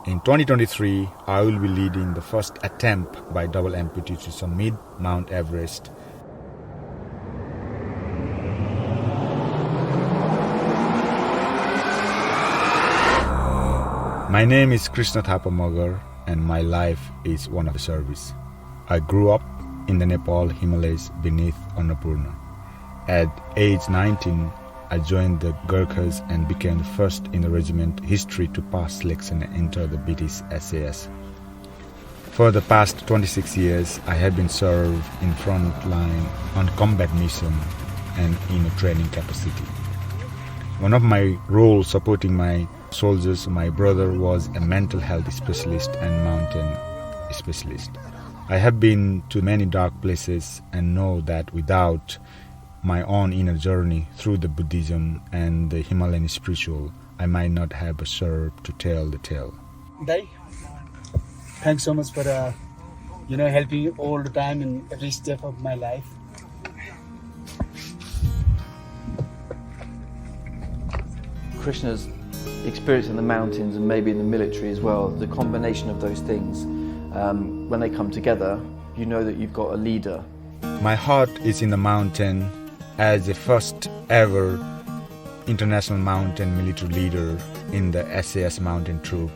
In 2023, I will be leading the first attempt by double amputee to summit Mount Everest. My name is Krishna Thapa and my life is one of service. I grew up in the Nepal Himalayas beneath Annapurna. At age 19, I joined the Gurkhas and became the first in the regiment history to pass selection and enter the British SAS. For the past 26 years, I have been served in frontline on combat mission and in a training capacity. One of my roles supporting my soldiers, my brother was a mental health specialist and mountain specialist. I have been to many dark places and know that without my own inner journey through the Buddhism and the Himalayan spiritual, I might not have served to tell the tale. Dai, thanks so much for helping me all the time in every step of my life. Krishna's experience in the mountains and maybe in the military as well, the combination of those things, when they come together, you know that you've got a leader. My heart is in the mountain. As the first ever international mountain military leader in the SAS Mountain Troop,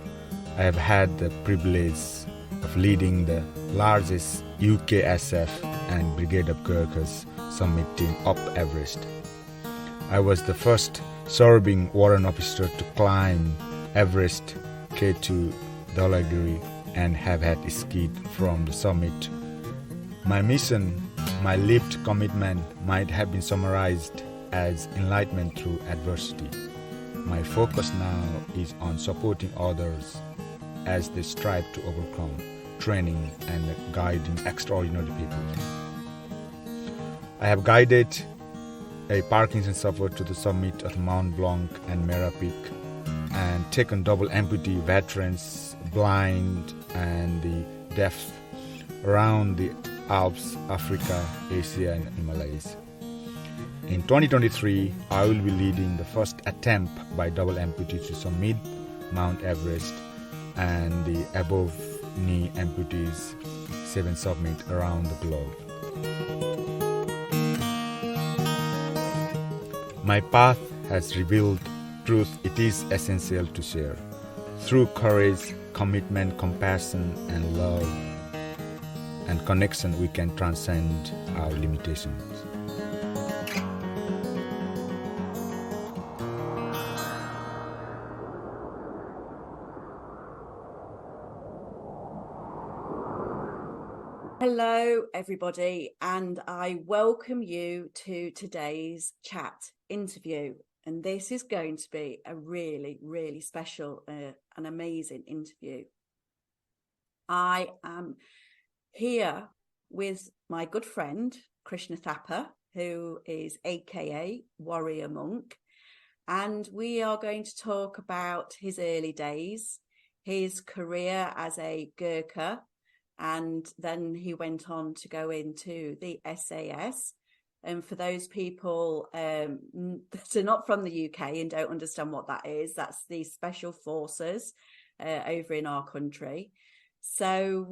I have had the privilege of leading the largest UK SF and Brigade of Gurkhas summit team up Everest. I was the first serving Warrant Officer to climb Everest, K2, Dhaulagiri and have had skied from the summit. My mission, my lived commitment might have been summarized as enlightenment through adversity. My focus now is on supporting others as they strive to overcome, training and guiding extraordinary people. I have guided a Parkinson sufferer to the summit of Mount Blanc and Mera Peak and taken double amputee veterans, blind and the deaf around the Alps, Africa, Asia and Himalayas. In 2023, I will be leading the first attempt by double amputee to summit Mount Everest and the above knee amputees 7 summit around the globe. My path has revealed truth it is essential to share. Through courage, commitment, compassion and love and connection, we can transcend our limitations. Hello, everybody, and I welcome you to today's chat interview. And this is going to be a really, really special, an amazing interview. I am here with my good friend, Krishna Thapa, who is AKA Warrior Monk. And we are going to talk about his early days, his career as a Gurkha, and then he went on to go into the SAS. And for those people that are not from the UK and don't understand what that is, that's the special forces over in our country. So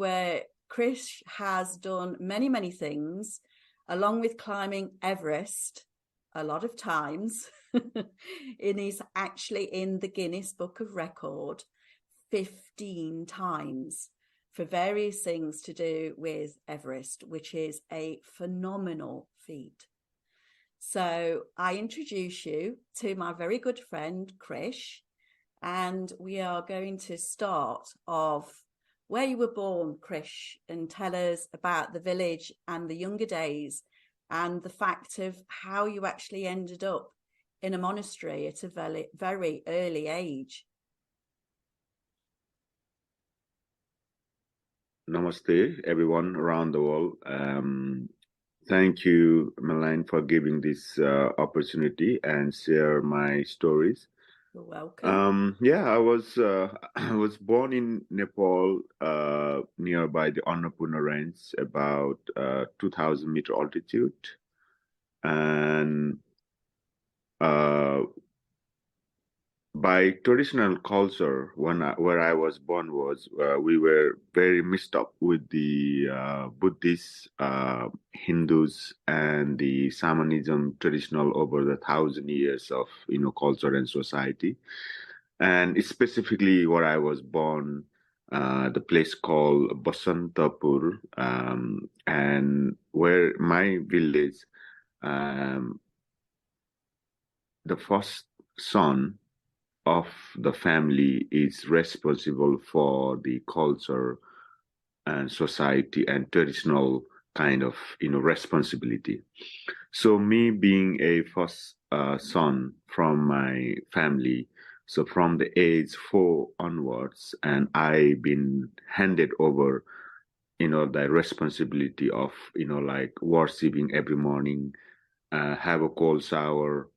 Krish has done many, many things, along with climbing Everest a lot of times. He's actually in the Guinness Book of Record 15 times for various things to do with Everest, which is a phenomenal feat. So I introduce you to my very good friend, Krish, and we are going to start off where you were born, Krish, and tell us about the village and the younger days and the fact of how you actually ended up in a monastery at a very, very early age. Namaste, everyone around the world. Thank you, Melanie, for giving this opportunity and share my stories. You're welcome. I was born in Nepal, nearby the Annapurna range, about 2,000 meter altitude, and by traditional culture, where I was born was we were very mixed up with the Buddhists, Hindus, and the shamanism traditional over the 1,000 years of culture and society. And specifically, where I was born, the place called Basantapur, and where my village, um, the first son of the family is responsible for the culture and society and traditional kind of responsibility. So me being a first son from my family, so from the age 4 onwards, and I've been handed over the responsibility of like worshiping every morning, have a cold shower,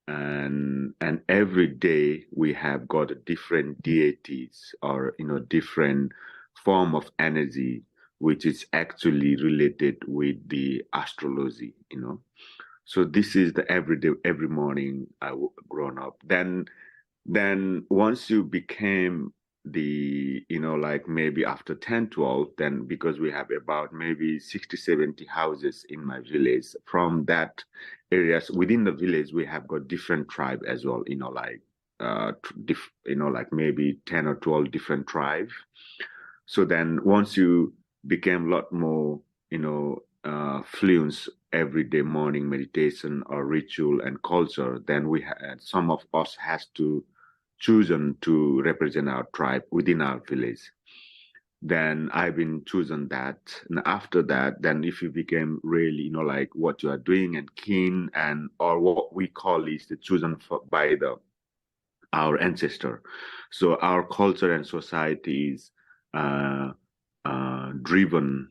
and every day we have got different deities or different form of energy which is actually related with the astrology. So this is the everyday, every morning grown up. Then once you became the like maybe after 10, 12, then because we have about maybe 60, 70 houses in my village, from that areas within the village we have got different tribe as well, like like maybe 10 or 12 different tribes. So then once you became a lot more fluent everyday morning meditation or ritual and culture, then we had some of us has to chosen to represent our tribe within our village. Then I've been chosen that, and after that, then if you became really like what you are doing and keen, and or what we call is the chosen by our ancestor. So our culture and society is driven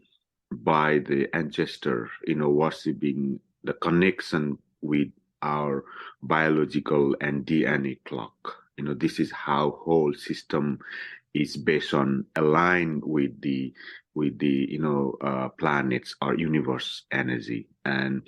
by the ancestor, worshiping the connection with our biological and DNA clock. This is how whole system is based on aligned with the planets or universe energy. And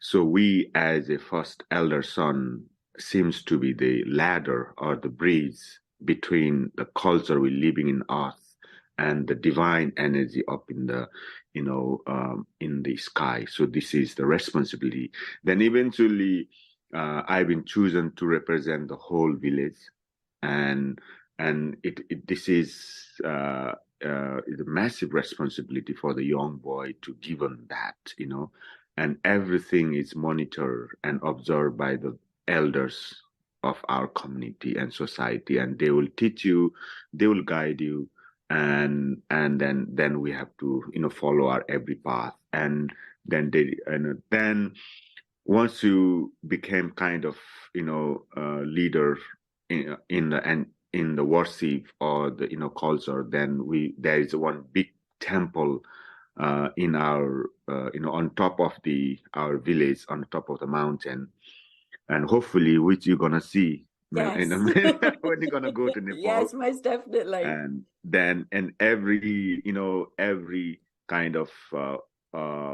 so we as a first elder son seems to be the ladder or the bridge between the culture we're living in earth and the divine energy up in the in the sky. So this is the responsibility. Then eventually I've been chosen to represent the whole village, and this is a massive responsibility for the young boy to given that, and everything is monitored and observed by the elders of our community and society, and they will teach you, they will guide you, and then we have to follow our every path. And then once you became kind of leader in the worship or the culture, then there is one big temple in our on top of our village, on top of the mountain, and hopefully which you're gonna see Yes. in a minute when you're gonna go to Nepal. Yes, most definitely. And then every kind of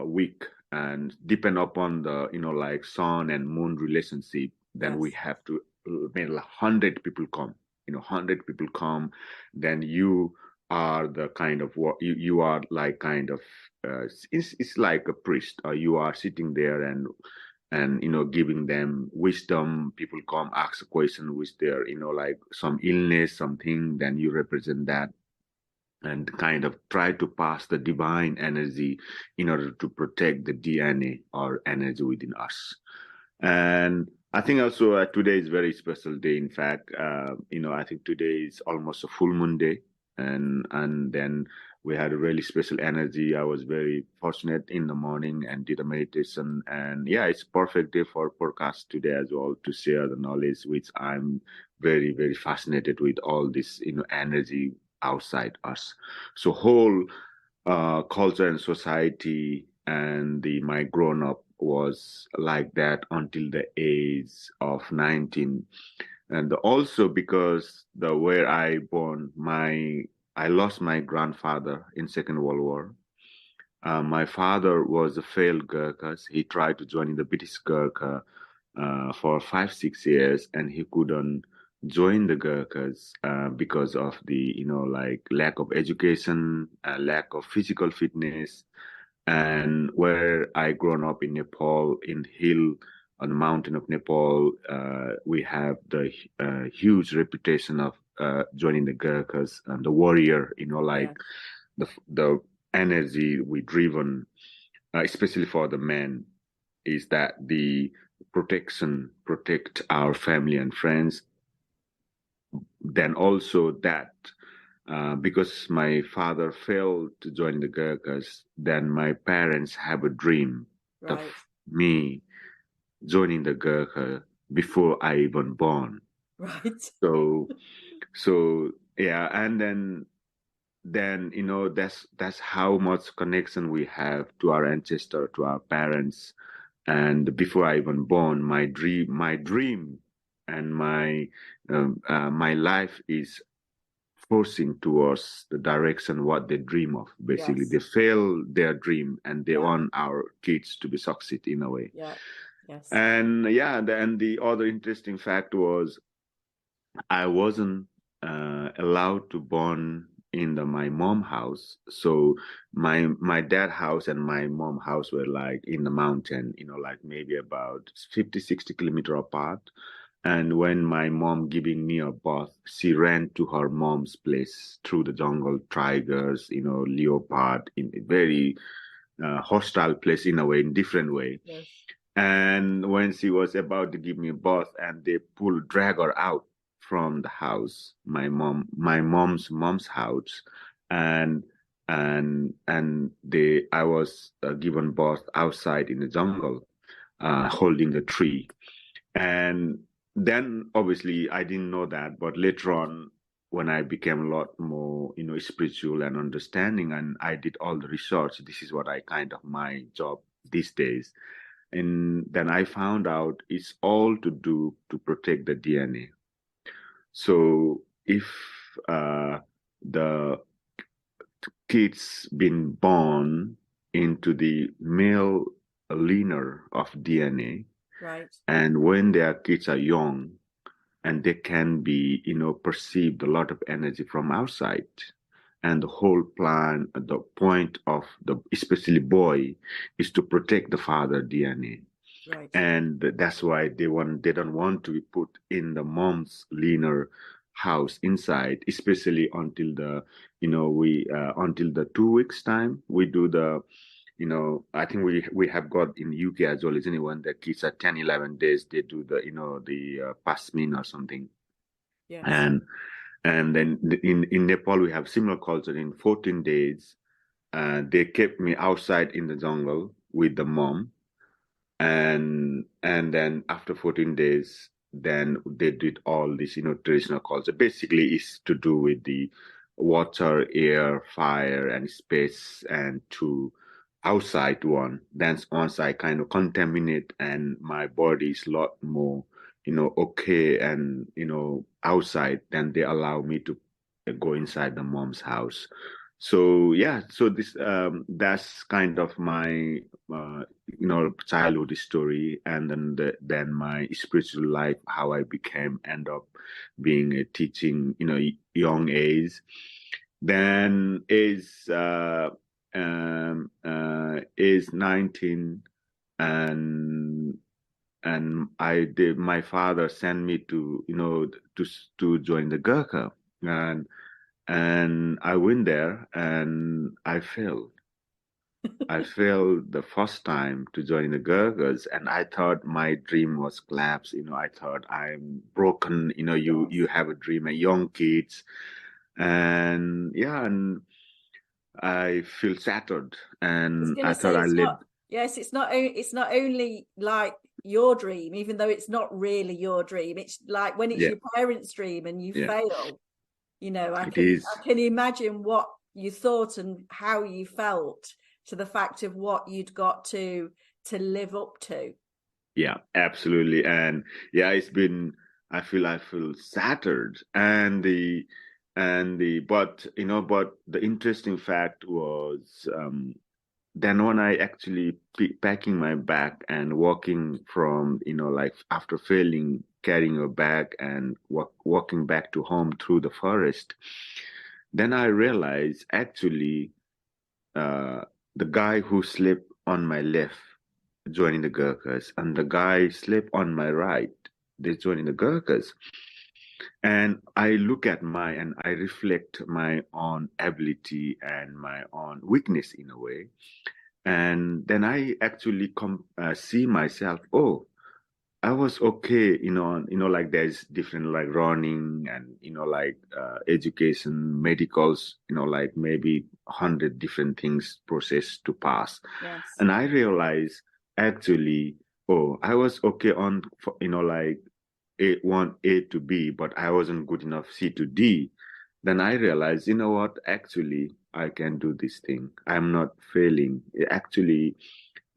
week, and depend upon the like sun and moon relationship, then Yes. we have to 100 people come, 100 people come. Then you are the kind of what you are like kind of it's like a priest, or you are sitting there and giving them wisdom. People come ask a question with their like some illness, something, then you represent that and kind of try to pass the divine energy in order to protect the DNA or energy within us. And I think also today is a very special day. In fact, I think today is almost a full moon day, and then we had a really special energy. I was very fortunate in the morning and did a meditation, and yeah, it's a perfect day for podcast today as well, to share the knowledge, which I'm very, very fascinated with all this energy outside us. So whole culture and society and my grown up was like that until the age of 19. And also because where I born, I lost my grandfather in Second World War. My father was a failed Gurkhas. He tried to join in the British Gurkha for 5-6 years, and he couldn't joined the Gurkhas because of the, like lack of education, lack of physical fitness. And where I grown up in Nepal, in hill on the mountain of Nepal, we have the huge reputation of joining the Gurkhas and the warrior, like the energy we driven, especially for the men, is that the protect our family and friends. Then also that because my father failed to join the Gurkhas, then my parents have a dream of me joining the Gurkha before I even born. Right. So yeah, and then that's how much connection we have to our ancestor, to our parents. And before I even born, my dream and my life is forcing towards the direction what they dream of. Basically, they fail their dream and they want our kids to be succeed in a way. Yeah. Yes. And then the other interesting fact was I wasn't allowed to born in my mom house. So my dad house and my mom house were like in the mountain, like maybe about 50-60 kilometer apart. And when my mom giving me a birth, she ran to her mom's place through the jungle, tigers, leopard, in a very hostile place in a way, in different way. Yes. And when she was about to give me birth, and they drag her out from the house, my mom's house, and I was given birth outside in the jungle, holding the tree. And then obviously I didn't know that, but later on, when I became a lot more, spiritual and understanding, and I did all the research, this is what I kind of my job these days. And then I found out it's all to do to protect the DNA. So if the kids been born into the male linear of DNA, right, and when their kids are young, and they can be, perceived a lot of energy from outside. And the whole plan, the point of the, especially boy, is to protect the father DNA. right. And that's why they don't want to be put in the mom's linear house inside, especially until the, until the 2 weeks time. We do the, I think we have got in UK as well, isn't it? When the kids are 10, 11 days, they do the, the pasmin or something. Yes. And then in Nepal, we have similar culture. In 14 days, they kept me outside in the jungle with the mom. And then after 14 days, then they did all this, traditional culture. Basically, it's to do with the water, air, fire, and space, and to outside one. Then once I kind of contaminate, and my body is a lot more, okay, and outside, then they allow me to go inside the mom's house. So yeah, so this that's kind of my childhood story, and then my spiritual life, how I end up being a teaching, young age. Then is 19, and my father sent me to to join the Gurkha, and I went there and I failed. I failed the first time to join the Gurkhas, and I thought my dream was collapsed. I thought I'm broken. You have a dream, a young kids, and yeah, and I feel shattered, and I thought I lived. Yes, it's not only like your dream, even though it's not really your dream. It's like when it's your parents' dream and you fail. I can imagine what you thought and how you felt to the fact of what you'd got to live up to. Yeah, absolutely. And yeah, I feel shattered. But the interesting fact was, then when I actually packing my bag and walking from, like after failing carrying your bag and walking back to home through the forest, then I realized actually the guy who slept on my left joining the Gurkhas, and the guy slept on my right, they joining the Gurkhas. And I look at and I reflect my own ability and my own weakness in a way. And then I actually see myself, oh, I was okay, like there's different like running and, like education, medicals, like maybe 100 different things process to pass. Yes. And I realized actually, oh, I was okay on, like A to B, but I wasn't good enough C to D. Then I realized, you know what, actually, I can do this thing. I'm not failing. Actually,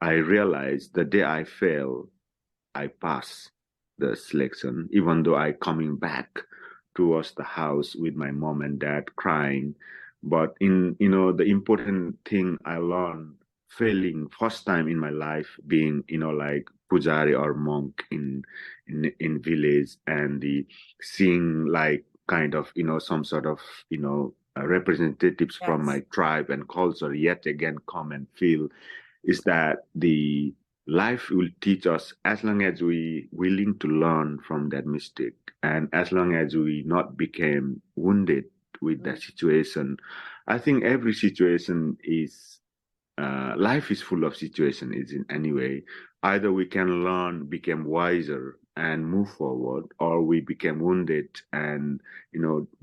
I realized the day I fail, I pass the selection, even though I coming back towards the house with my mom and dad crying. But the important thing I learned failing first time in my life being, like pujari or monk in village and the seeing like kind of, some sort of, representatives from my tribe and culture yet again come and feel is that the life will teach us as long as we willing to learn from that mistake and as long as we not became wounded with that situation. I think every situation is life is full of situations is in any way. Either we can learn, become wiser and move forward, or we become wounded and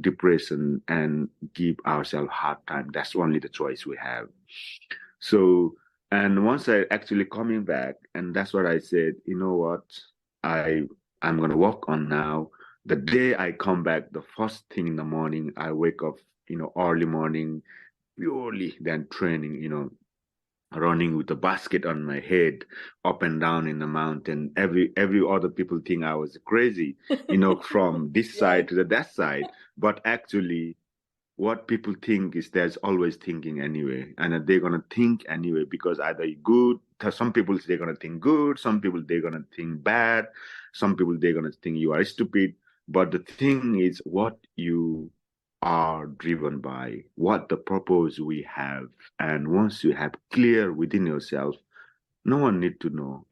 depression and give ourselves hard time. That's only the choice we have. So, and once I actually coming back, and that's what I said, you know what, I'm gonna work on now. The day I come back, the first thing in the morning, I wake up, early morning, purely then training, running with a basket on my head up and down in the mountain. Every other people think I was crazy, from this side to that side. But actually what people think is there's always thinking anyway, and they're gonna think anyway because either you're good. Some people they're gonna think good, some people they're gonna think bad, some people they're gonna think you are stupid. But the thing is, what you are driven by, what the purpose we have, and once you have clear within yourself, no one need to know.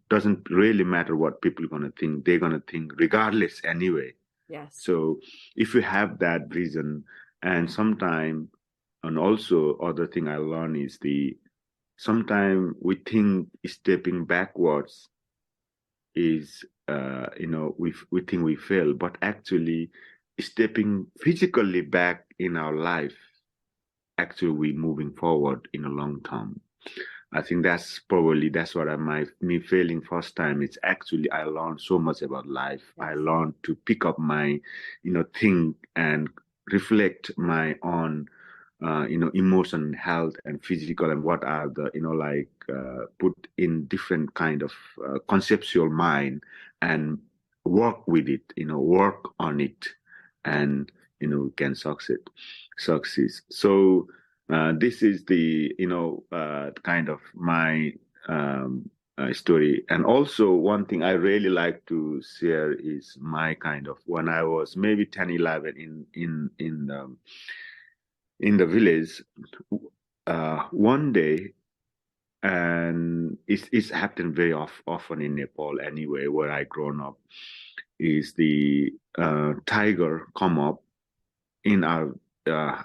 Doesn't really matter what people are gonna think. They're gonna think regardless anyway. Yes. So if you have that reason, and sometime, and also other thing I learned is sometime we think stepping backwards is, we think we fail, but actually stepping physically back in our life, actually we moving forward in a long term. I think that's what me failing first time. It's actually, I learned so much about life. Yes. I learned to pick up my, think and reflect my own, emotion, health and physical and what are the, put in different kind of conceptual mind and work with it, work on it and, can succeed. So, this is the kind of my story. And also one thing I really like to share is my kind of when I was maybe 10, 11 in the village one day, and it's happened very often in Nepal anyway where I grown up, is the tiger come up in our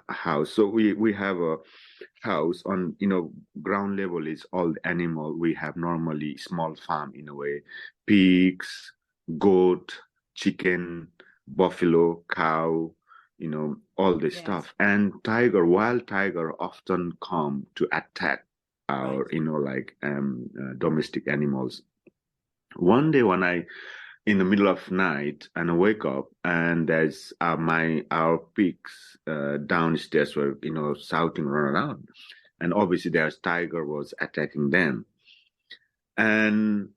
house. So we have a house on, ground level is all the animal. We have normally small farm in a way, pigs, goat, chicken, buffalo, cow, all this stuff. And wild tiger often come to attack our, domestic animals. One day when I in the middle of night and I wake up and there's our pigs downstairs were shouting run around, and obviously there's tiger was attacking them, and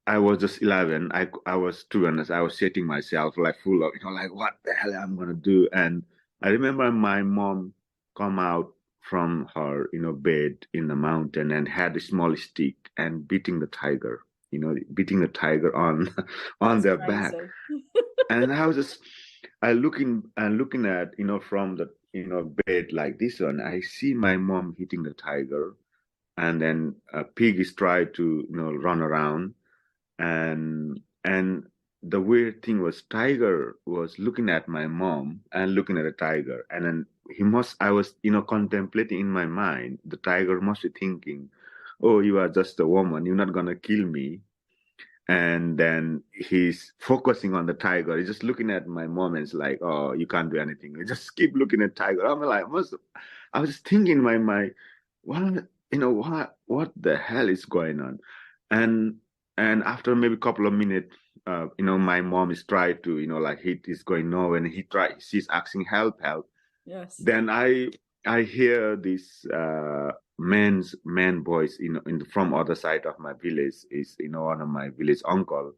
I was just 11. I was, to be honest, I was setting myself like full of like what the hell I'm gonna do. And I remember my mom come out from her bed in the mountain and had a small stick and beating the tiger. beating the tiger on on That's their back. crazy. And I was just looking at, from the, bed like this one. I see my mom hitting the tiger, and then a pig is trying to, run around. And the weird thing was, tiger was looking at my mom and looking at the tiger. And then I was, contemplating in my mind, the tiger must be thinking, oh, you are just a woman, you're not gonna kill me. And then he's focusing on the tiger. He's just looking at my mom, and it's like, oh, you can't do anything. You just keep looking at tiger. I'm like, I was just thinking in my mind, what the hell is going on? And after maybe a couple of minutes, my mom is trying to, he is going no, and she's asking help. Yes. Then I hear this man voice, from other side of my village, is, one of my village uncle,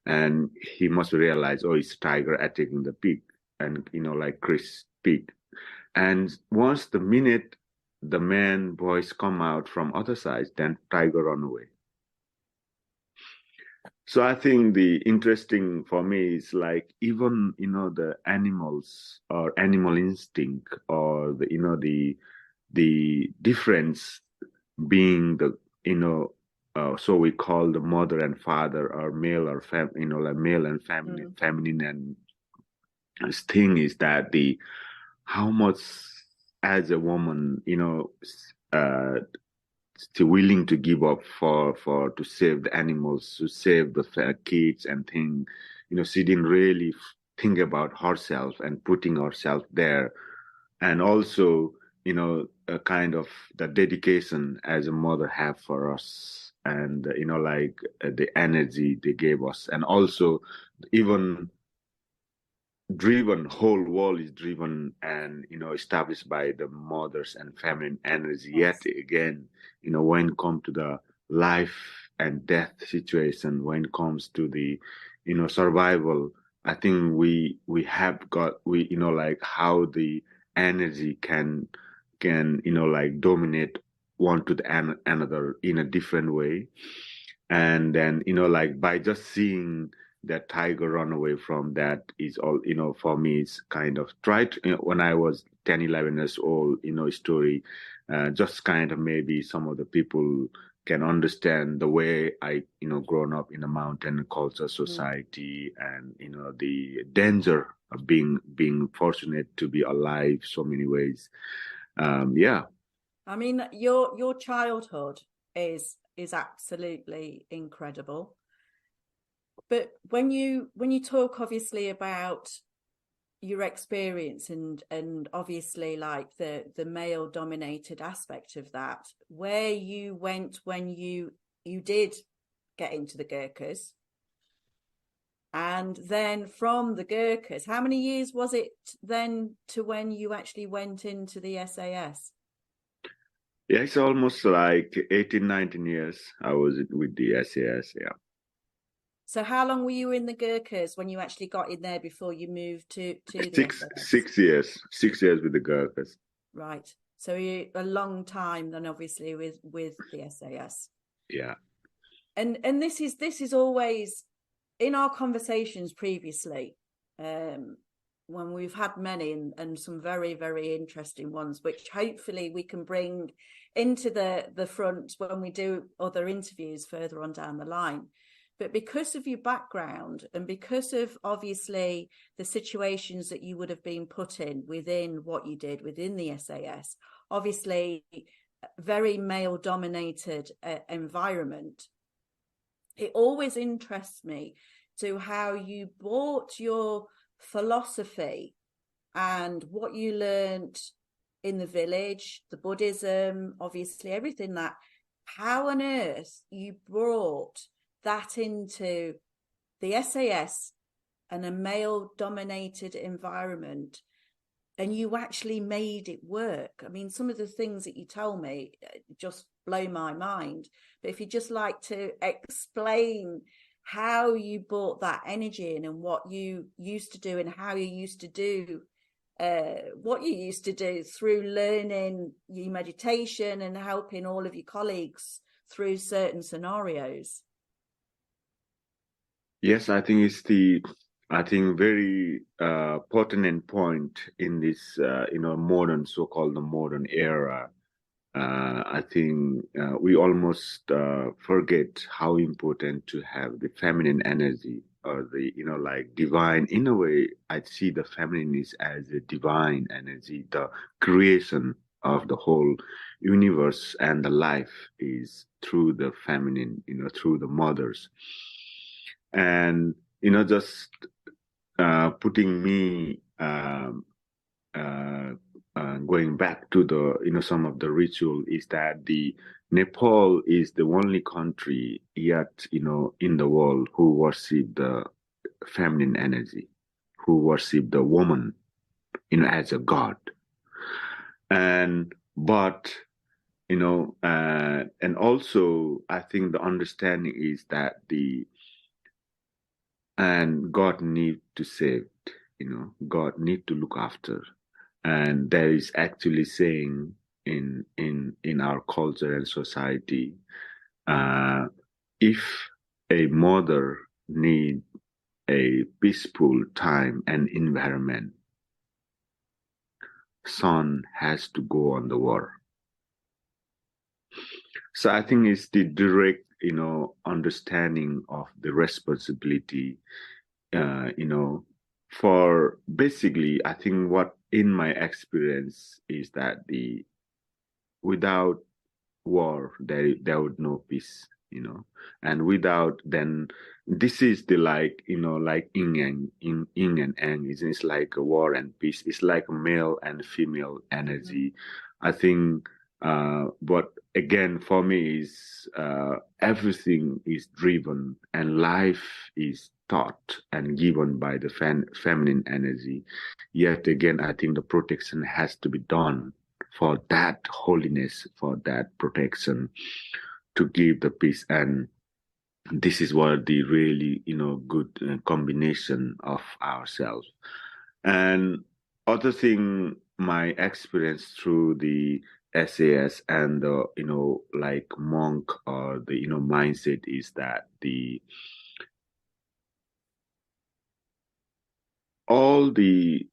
and he must realize, oh, it's tiger attacking the pig, and, like Krish pig. And once the minute the man voice come out from other side, then tiger run away. So I think the interesting for me is like, even, the animals or animal instinct, or the difference being the, so we call the mother and father, or male or like male and feminine, feminine, and this thing is that how much as a woman, still willing to give up for to save the animals, to save the kids and thing. She didn't really think about herself and putting herself there. And also, a kind of the dedication as a mother have for us, and the energy they gave us. And also, even driven, whole world is driven and, established by the mothers and feminine energy. Yes. Yet again, when it comes to the life and death situation, when it comes to the, survival, I think we have got, like how the energy can, dominate one to the another in a different way. And then, like by just seeing that tiger run away from that is all, for me, it's kind of tried, when I was 10, 11 years old, story, just kind of maybe some of the people can understand the way I, grown up in a mountain culture society, and, the danger of being fortunate to be alive so many ways. Yeah. I mean, your childhood is absolutely incredible. But when you talk obviously about your experience and obviously like the male dominated aspect of that, where you went when you did get into the Gurkhas, and then from the Gurkhas, how many years was it then to when you actually went into the SAS? Yeah, it's almost like 18, 19 years I was with the SAS, yeah. So how long were you in the Gurkhas when you actually got in there before you moved to the SAS? 6 years. 6 years with the Gurkhas. Right. So a long time then, obviously, with the SAS. Yeah. And this is always in our conversations previously, when we've had many and some very, very interesting ones, which hopefully we can bring into the front when we do other interviews further on down the line. But because of your background and because of obviously the situations that you would have been put in within what you did within the SAS, obviously very male dominated environment, it always interests me to how you brought your philosophy and what you learned in the village, the Buddhism, obviously everything that, how on earth you brought that into the SAS and a male dominated environment, and you actually made it work. I mean, some of the things that you tell me just blow my mind, but if you just like to explain how you brought that energy in and what you used to do and how you used to do what you used to do through learning your meditation and helping all of your colleagues through certain scenarios. Yes, I think very pertinent point in this, modern, so-called the modern era. I think we almost forget how important to have the feminine energy or the, like divine. In a way, I see the feminine is as a divine energy, the creation of the whole universe and the life is through the feminine, through the mothers. And, just putting me uh, going back to the some of the ritual is that the Nepal is the only country yet in the world who worship the feminine energy, who worship the woman as a god. And but and also I think the understanding is that God need to save, God need to look after. And there is actually saying in our culture and society, if a mother need a peaceful time and environment, son has to go on the war. So I think it's the direct understanding of the responsibility, for basically, I think what in my experience is that without war there would no peace, and without then this is the like like yin and yang, it's like a war and peace, it's like a male and female energy. I think but again for me is everything is driven and life is taught and given by the feminine energy. Yet again I think the protection has to be done for that holiness, for that protection, to give the peace. And this is what the really good combination of ourselves. And other thing, my experience through the SAS and the like monk or the mindset is that all the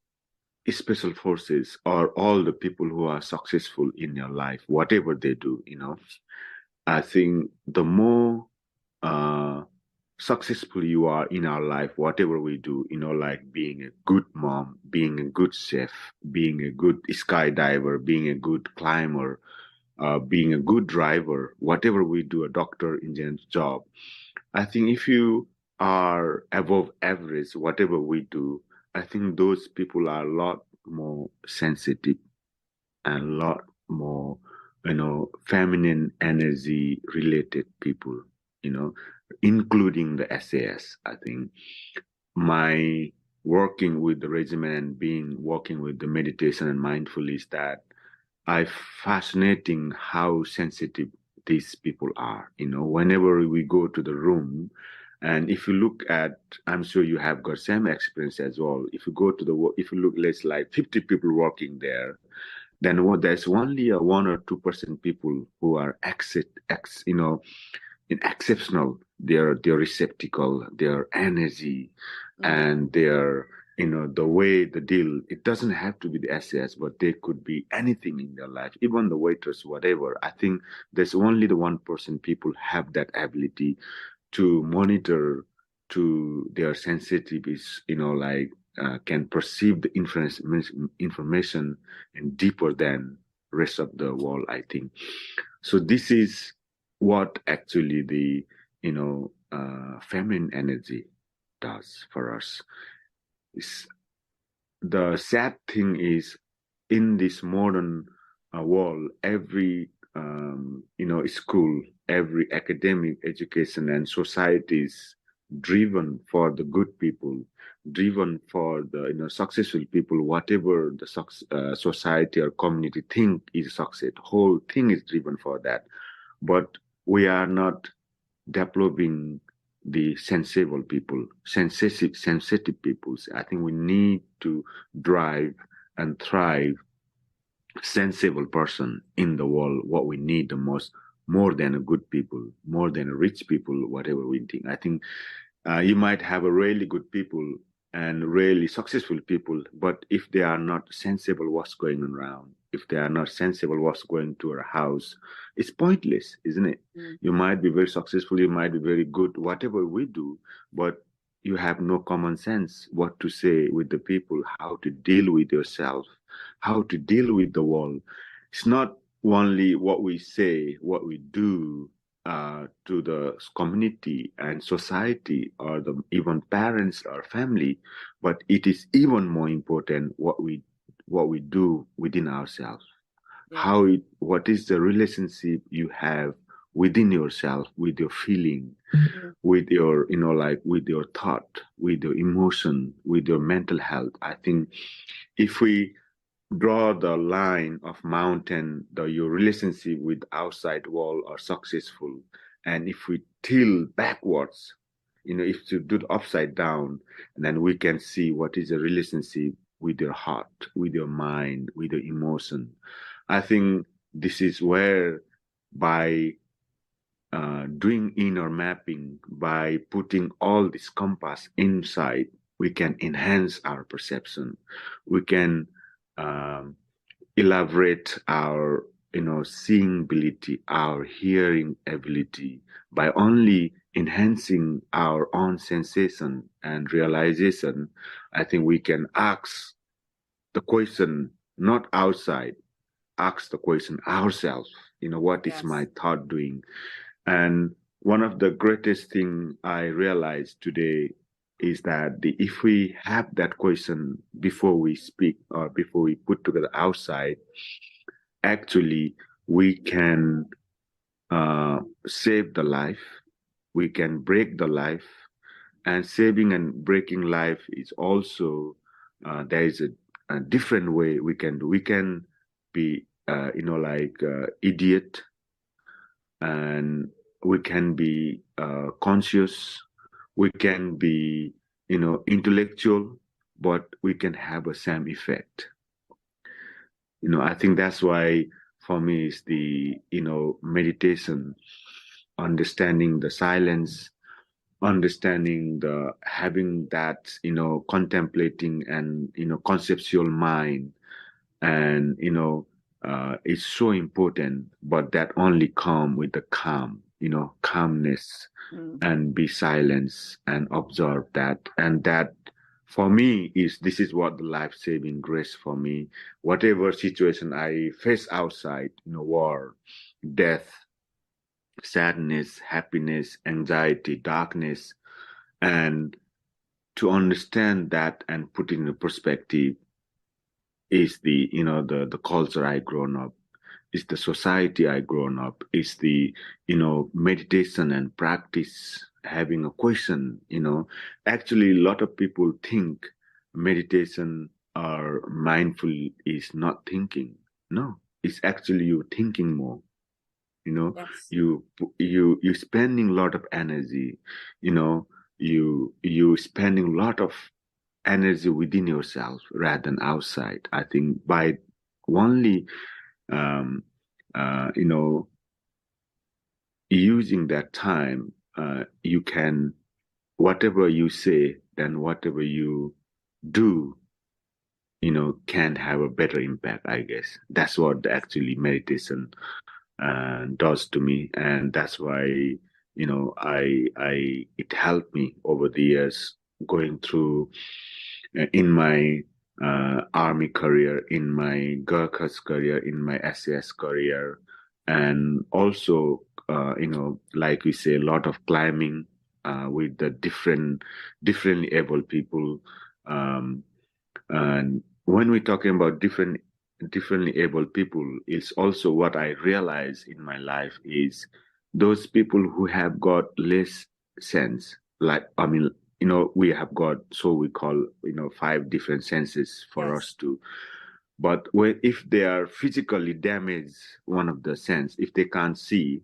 special forces or all the people who are successful in your life, whatever they do, I think the more successful you are in our life, whatever we do, like being a good mom, being a good chef, being a good skydiver, being a good climber, being a good driver, whatever we do, a doctor, engineer's job. I think if you are above average, whatever we do, I think those people are a lot more sensitive and a lot more, feminine energy related people, including the SAS. I think my working with the regimen and working with the meditation and mindfulness, that I fascinating how sensitive these people are. Whenever we go to the room, and if you look at, I'm sure you have got same experience as well. If you go to if you look, let's like 50 people working there, then there's only a 1 or 2% people who are in exceptional. Their receptacle, their energy, and their the way the deal. It doesn't have to be the SAS, but they could be anything in their life, even the waiters, whatever. I think there's only the 1% people have that ability to monitor to their sensitivities, like can perceive the information and deeper than rest of the world, I think. So this is what actually the feminine energy does for us. The sad thing is, in this modern world, every school, every academic education and society is driven for the good people, driven for the successful people, whatever the society or community think is success. Whole thing is driven for that, but we are not developing the sensible people, sensitive peoples. I think we need to drive and thrive sensible person in the world. What we need the most, more than a good people, more than a rich people, whatever we think. I think You might have a really good people and really successful people, but if they are not sensible what's going on around, if they are not sensible what's going to our house, it's pointless, isn't it? You might be very successful, you might be very good, whatever we do, but you have no common sense what to say with the people, how to deal with yourself, how to deal with the world. It's not only what we say, what we do, to the community and society, or even parents or family, but it is even more important what we do within ourselves. Yeah. What is the relationship you have within yourself, with your feeling, with your, with your thought, with your emotion, with your mental health. I think if we draw the line of mountain, your relationship with outside world are successful, and if we tilt backwards, if you do it upside down, then we can see what is the relationship with your heart, with your mind, with your emotion. I think this is where, by doing inner mapping, by putting all this compass inside, we can enhance our perception. We can elaborate our seeing ability, our hearing ability, by only enhancing our own sensation and realization. I think we can ask the question not outside, ask the question ourselves, what is my thought doing? And one of the greatest thing I realized today is that if we have that question before we speak or before we put together outside, actually we can save the life, we can break the life, and saving and breaking life is also, there is a different way we can do. We can be, idiot, and we can be conscious, we can be, intellectual, but we can have the same effect. I think that's why for me is the, meditation, understanding the silence, understanding having that, contemplating and, conceptual mind, and, it's so important, but that only come with the calm, calmness, and be silence and observe that. And that for me this is what the life-saving grace for me. Whatever situation I face outside, war, death, sadness, happiness, anxiety, darkness, and to understand that and put it in perspective is the, the culture I grown up, is the society I grown up, is the, meditation and practice, having a question, Actually, a lot of people think meditation or mindful is not thinking. No, it's actually you thinking more. You spending a lot of energy, you spending a lot of energy within yourself rather than outside. I think by only using that time, you can, whatever you say, then whatever you do, can have a better impact, I guess. That's what actually meditation does to me. And that's why, it helped me over the years, going through in my army career, in my Gurkhas career, in my SAS career, and also, like we say, a lot of climbing with the differently able people. And when we're talking about differently able people, it's also what I realize in my life is those people who have got less sense, we have got, so we call, 5 different senses for us to, but if they are physically damaged, one of the sense, if they can't see,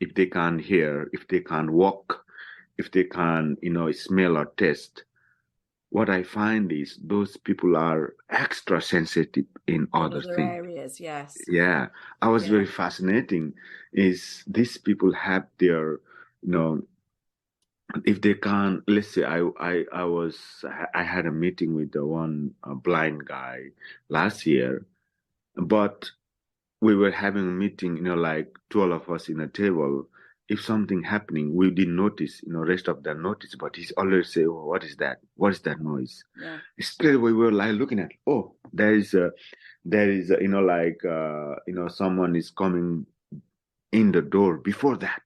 if they can't hear, if they can't walk, if they can't, smell or taste, what I find is those people are extra sensitive in other things. Areas, yes. Yeah, I was very fascinating. Is these people have their, if they can't, let's say I had a meeting with the one blind guy last year, but we were having a meeting, like 12 of us in a table. If something happening, we didn't notice, rest of them notice, but he's always say, oh, what is that? What is that noise? Yeah. Straight away we were like looking at, oh, there is someone is coming in the door before that,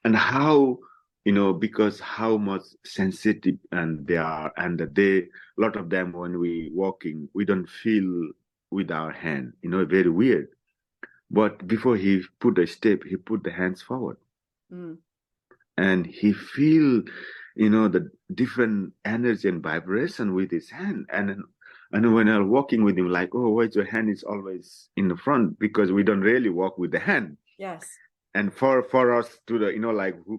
and how, because how much sensitive and they are, and a lot of them, when we walking, we don't feel with our hand, very weird. But before he put a step, he put the hands forward. Mm. And he feel, the different energy and vibration with his hand. And when I'm walking with him, like, oh, why your hand is always in the front? Because we don't really walk with the hand. Yes. And for us to the,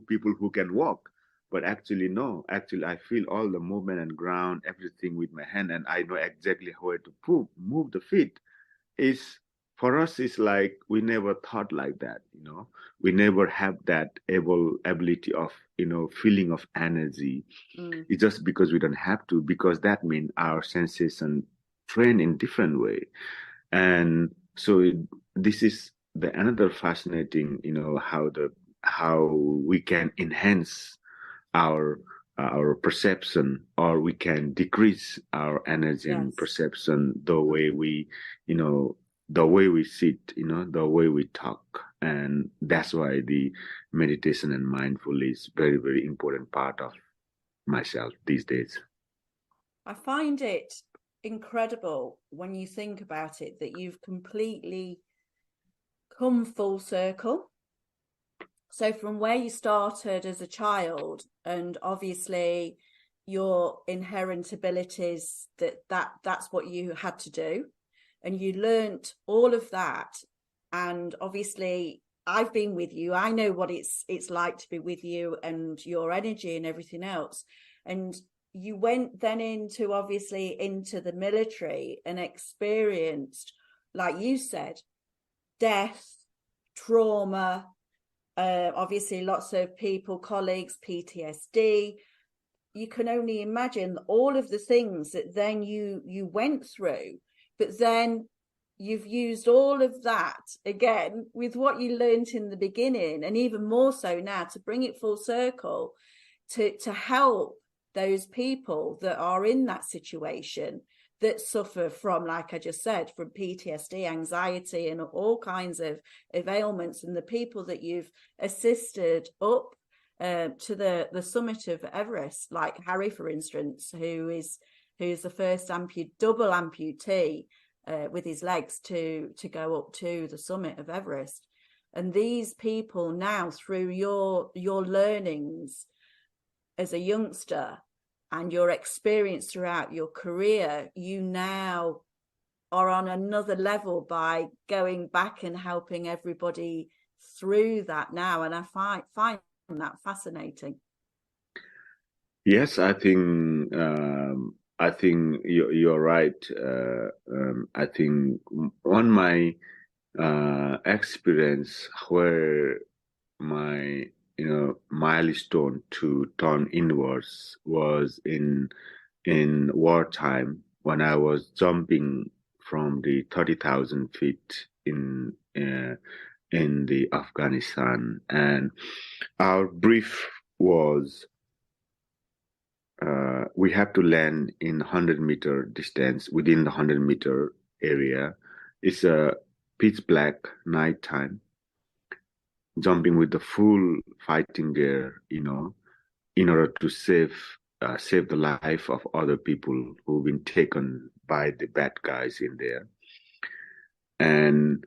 people who can walk. But actually, no. Actually, I feel all the movement and ground, everything with my hand. And I know exactly where to move the feet. For us, it's like we never thought like that, We never have that ability of, feeling of energy. Mm. It's just because we don't have to, because that means our sensation train in different way. And so this is another fascinating, how we can enhance our perception, or we can decrease our energy and perception, the way we, the way we sit, the way we talk. And that's why the meditation and mindful is very, very important part of myself these days. I find it incredible when you think about it, that you've completely come full circle. So from where you started as a child, and obviously your inherent abilities, that's what you had to do, and you learnt all of that. And obviously I've been with you, I know what it's like to be with you, and your energy and everything else. And you went then into the military and experienced, like you said, death, trauma, obviously lots of people, colleagues, PTSD. You can only imagine all of the things that then you went through, but then you've used all of that again with what you learned in the beginning, and even more so now, to bring it full circle, to help those people that are in that situation, that suffer from, like I just said, from PTSD, anxiety, and all kinds of ailments, and the people that you've assisted up to the summit of Everest, like Harry, for instance, who's the first double amputee with his legs to go up to the summit of Everest. And these people now, through your learnings as a youngster and your experience throughout your career, you now are on another level by going back and helping everybody through that now. And I find that fascinating. Yes, I think you're right. I think on my experience, where my milestone to turn inwards was in wartime, when I was jumping from the 30,000 feet in the Afghanistan, and our brief was we have to land in 100-meter distance, within the 100-meter area. It's a pitch black nighttime, jumping with the full fighting gear, in order to save the life of other people who've been taken by the bad guys in there. And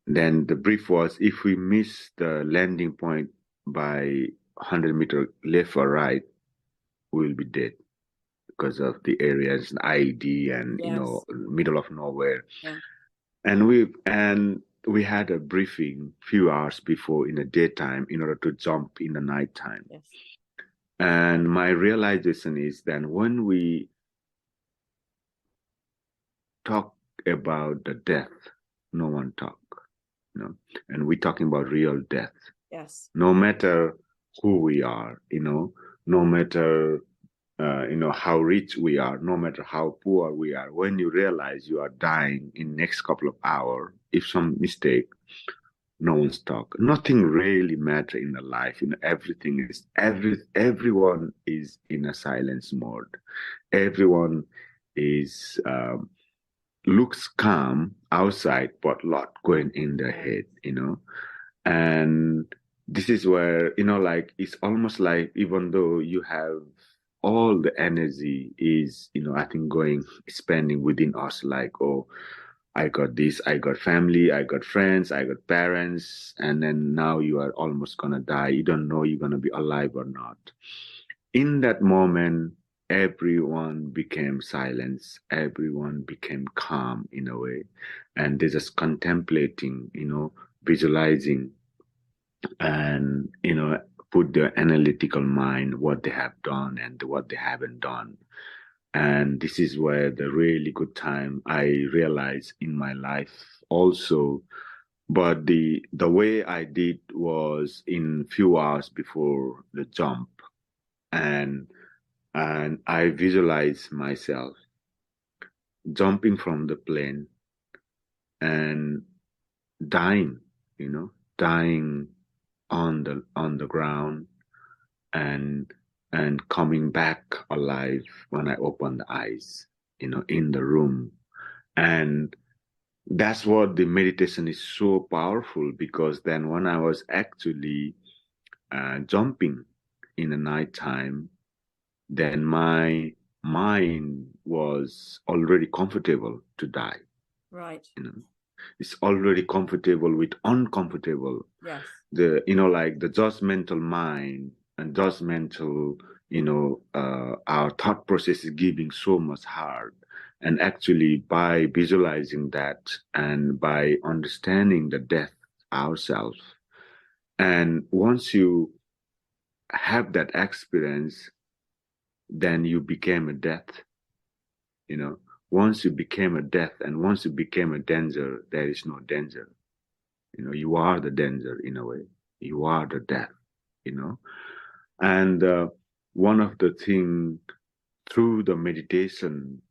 then the brief was, if we miss the landing point by 100-meter left or right, we'll be dead, because of the areas IED and middle of nowhere. Yeah. And we had a briefing few hours before in the daytime in order to jump in the nighttime. Yes. And my realization is that when we talk about the death, no one talk, and we're talking about real death. Yes. No matter who we are, no matter how rich we are, no matter how poor we are. When you realize you are dying in next couple of hours, if some mistake, no one's talk. Nothing really matter in the life. Everything is everyone is in a silence mode. Everyone is looks calm outside, but lot going in their head. And this is where like it's almost like even though you have all the energy is I think going spending within us, like, oh, I got this, I got family, I got friends, I got parents, and then now you are almost gonna die. You don't know you're gonna be alive or not. In that moment, everyone became silence, everyone became calm in a way, and they're just contemplating, visualizing, and put their analytical mind what they have done and what they haven't done. And this is where the really good time I realized in my life also. But the way I did was in few hours before the jump, and I visualized myself jumping from the plane and dying, dying on the ground, and coming back alive when I open the eyes, in the room. And that's what the meditation is so powerful, because then when I was actually jumping in the nighttime, then my mind was already comfortable to die. Right. It's already comfortable with uncomfortable. Yes. Like the judgmental mind and judgmental, our thought process is giving so much hard. And actually by visualizing that and by understanding the death ourselves, and once you have that experience, then you became a death, once you became a death, and once you became a danger, there is no danger. You are the danger in a way. You are the death, And one of the things through the meditation,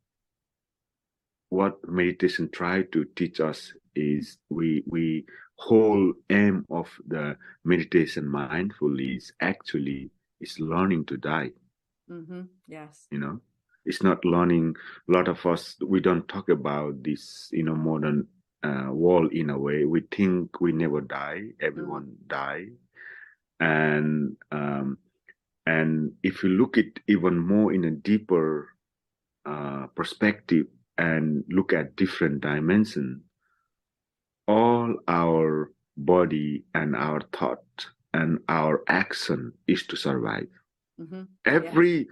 what meditation try to teach us is we whole aim of the meditation mindfully is actually is learning to die. Mm-hmm. Yes. It's not learning. A lot of us, we don't talk about this, modern world in a way. We think we never die. Everyone die. And if you look at even more in a deeper perspective and look at different dimensions, all our body and our thought and our action is to survive. Mm-hmm. Every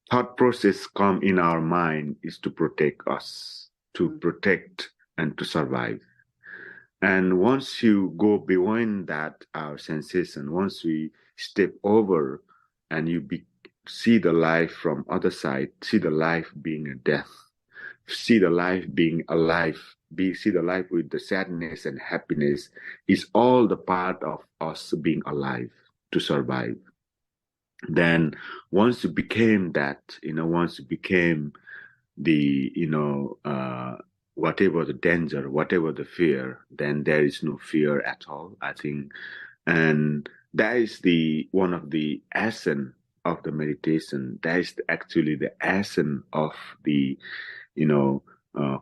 thought process come in our mind is to protect us, to protect and to survive. And once you go beyond that, our sensation, once we step over and you see the life from other side, see the life being a death, see the life being alive, see the life with the sadness and happiness, is all the part of us being alive to survive. Then once you became that, once you became the, whatever the danger, whatever the fear, then there is no fear at all, I think. And that is one of the essence of the meditation. That is actually the essence of the,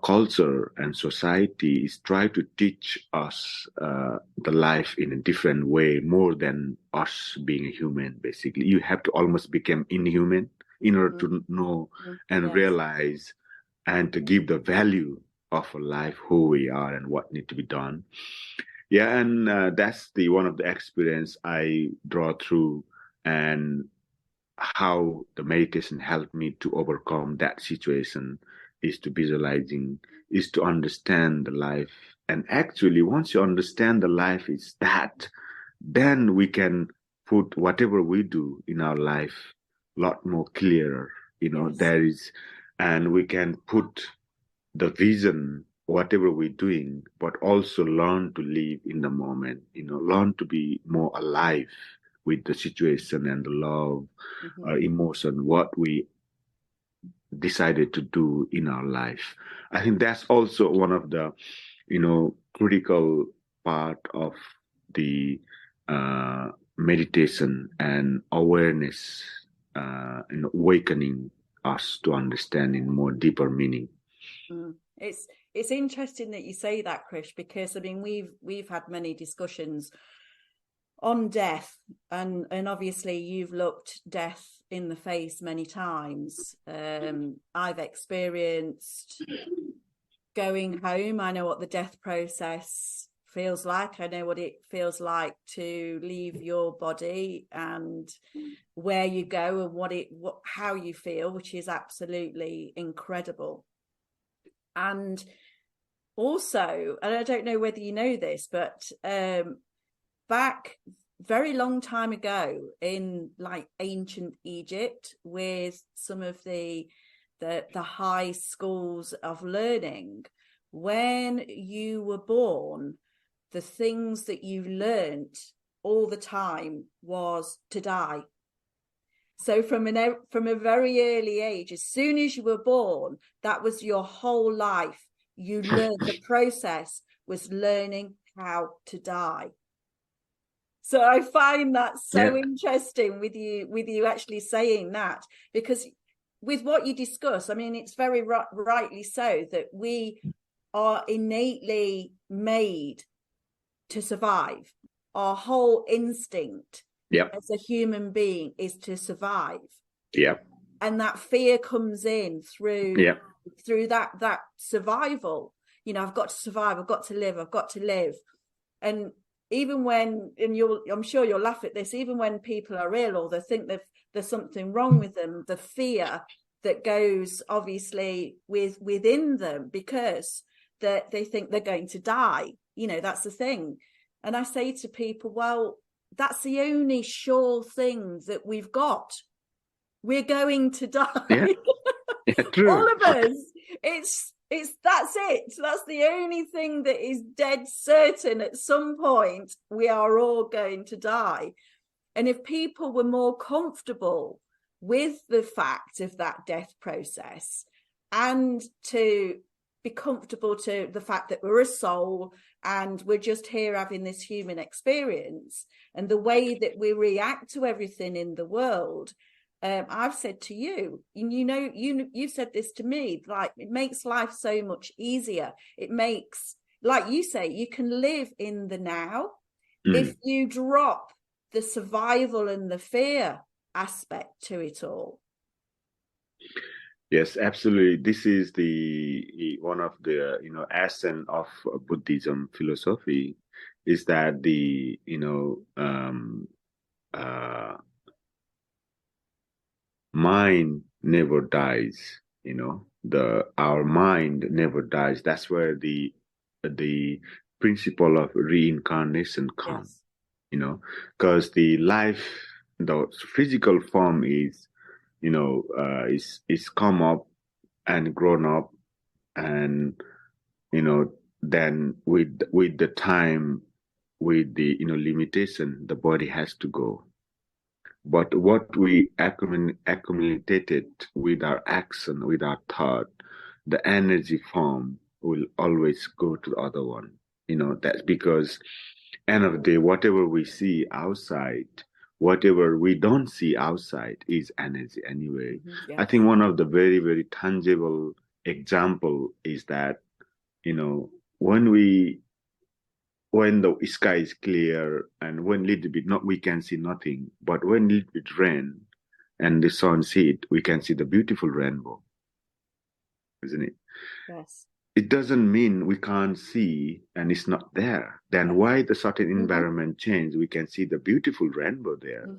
culture and society is try to teach us the life in a different way, more than us being a human. Basically, you have to almost become inhuman in order to know and realize and to give the value of a life, who we are and what need to be done. Yeah, and that's one of the experience I draw through, and how the meditation helped me to overcome that situation is to visualizing, is to understand the life. And actually, once you understand the life is that, then we can put whatever we do in our life a lot more clearer. There is, and we can put the vision, whatever we're doing, but also learn to live in the moment, learn to be more alive with the situation and the love Mm-hmm. or emotion, what we decided to do in our life. I think that's also one of the, critical part of the meditation and awareness and awakening us to understanding more deeper meaning. It's interesting that you say that, Krish, because I mean we've had many discussions on death, and obviously you've looked death in the face many times. I've experienced going home. I know what the death process feels like. I know what it feels like to leave your body and where you go and how you feel, which is absolutely incredible. And also, and I don't know whether you know this, but back very long time ago in like ancient Egypt, with some of the high schools of learning, when you were born, the things that you learnt all the time was to die. So from a very early age, as soon as you were born, that was your whole life. You learned, the process was learning how to die. So I find that so interesting with you actually saying that, because with what you discuss, I mean, it's very rightly so that we are innately made to survive. Our whole instinct as a human being is to survive. And that fear comes in through that survival. You know, I've got to survive, I've got to live. And even when, and I'm sure you'll laugh at this, even when people are ill or they think there's something wrong with them, the fear that goes obviously within them, because that they think they're going to die. You know, that's the thing. And I say to people, well, that's the only sure thing that we've got. We're going to die. True. All of us. That's it. That's the only thing that is dead certain. At some point, we are all going to die. And if people were more comfortable with the fact of that death process, and to be comfortable to the fact that we're a soul and we're just here having this human experience, and the way that we react to everything in the world, I've said to you, you've said this to me, like, it makes life so much easier. It makes, like you say, you can live in the now if you drop the survival and the fear aspect to it all. Yes, absolutely. This is the one of the essence of Buddhism philosophy, is that the mind never dies. Our mind never dies. That's where the principle of reincarnation comes. Because the life, the physical form is come up and grown up, and then with the time, with the limitation, the body has to go. But what we accumulated with our action, with our thought, the energy form will always go to the other one. That's because end of the day, whatever we see outside, whatever we don't see outside is energy anyway. Yes. I think one of the very, very tangible example is that, when the sky is clear and when little bit, we can see nothing, but when little bit rain and the sun hit, we can see the beautiful rainbow, isn't it? Yes. It doesn't mean we can't see and it's not there. Then why the certain environment change, we can see the beautiful rainbow there.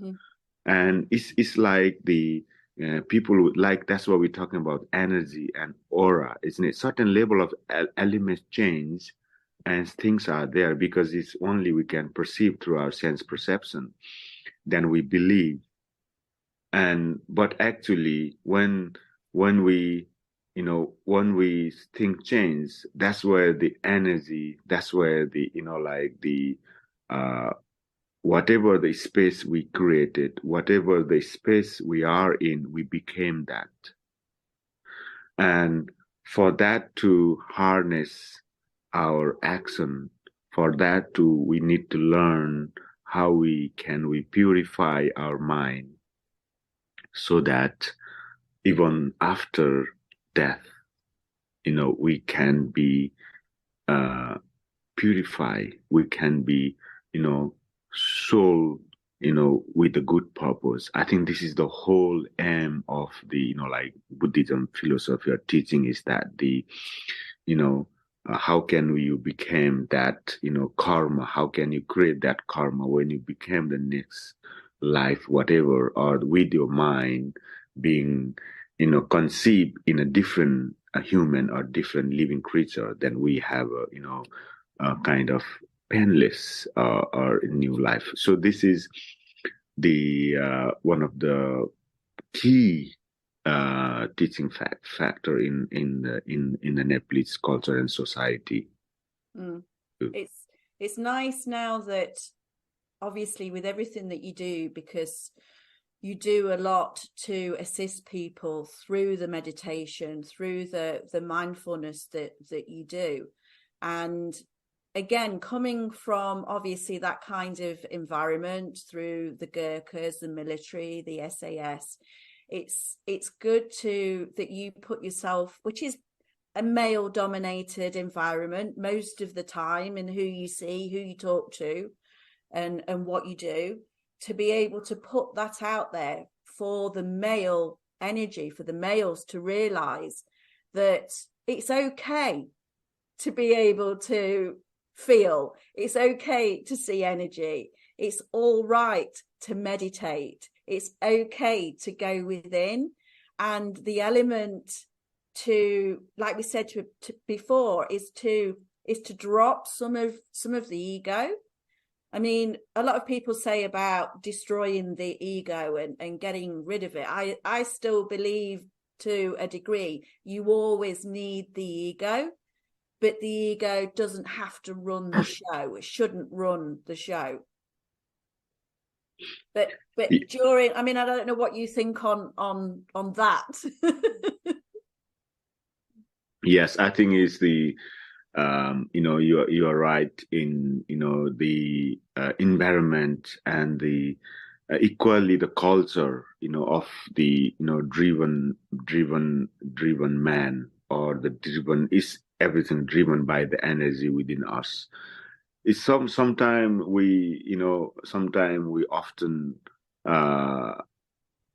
And it's like the people would like, that's what we're talking about, energy and aura, isn't it? Certain level of elements change and things are there because it's only we can perceive through our sense perception. Then we believe. But actually when we when we think change, that's where the energy, that's where the whatever the space we created, whatever the space we are in, we became that. And for that to harness our action, for that to, we need to learn how we purify our mind so that even after death, we can be purified, we can be, soul, with a good purpose. I think this is the whole aim of the, like Buddhism philosophy or teaching, is that how can you become that, karma? How can you create that karma when you become the next life, whatever, or with your mind being, conceived in a different human or different living creature, then we have a kind of painless or new life. So this is the one of the key teaching factor in the Nepalese culture and society. It's nice now that obviously with everything that you do, because you do a lot to assist people through the meditation, through the mindfulness that you do. And again, coming from obviously that kind of environment through the Gurkhas, the military, the SAS, it's good that you put yourself, which is a male dominated environment most of the time, in who you see, who you talk to, and what you do, to be able to put that out there for the male energy, for the males to realize that it's okay to be able to feel, it's okay to see energy, it's all right to meditate, it's okay to go within. And the element to, like we said to before, is to drop some of the ego. I mean, a lot of people say about destroying the ego and getting rid of it. I still believe to a degree you always need the ego, but the ego doesn't have to run the show. It shouldn't run the show. But during, I mean, I don't know what you think on that. Yes, I think it's the you are right in the environment and the equally the culture of the driven man, or the driven is everything driven by the energy within us. It's sometimes we often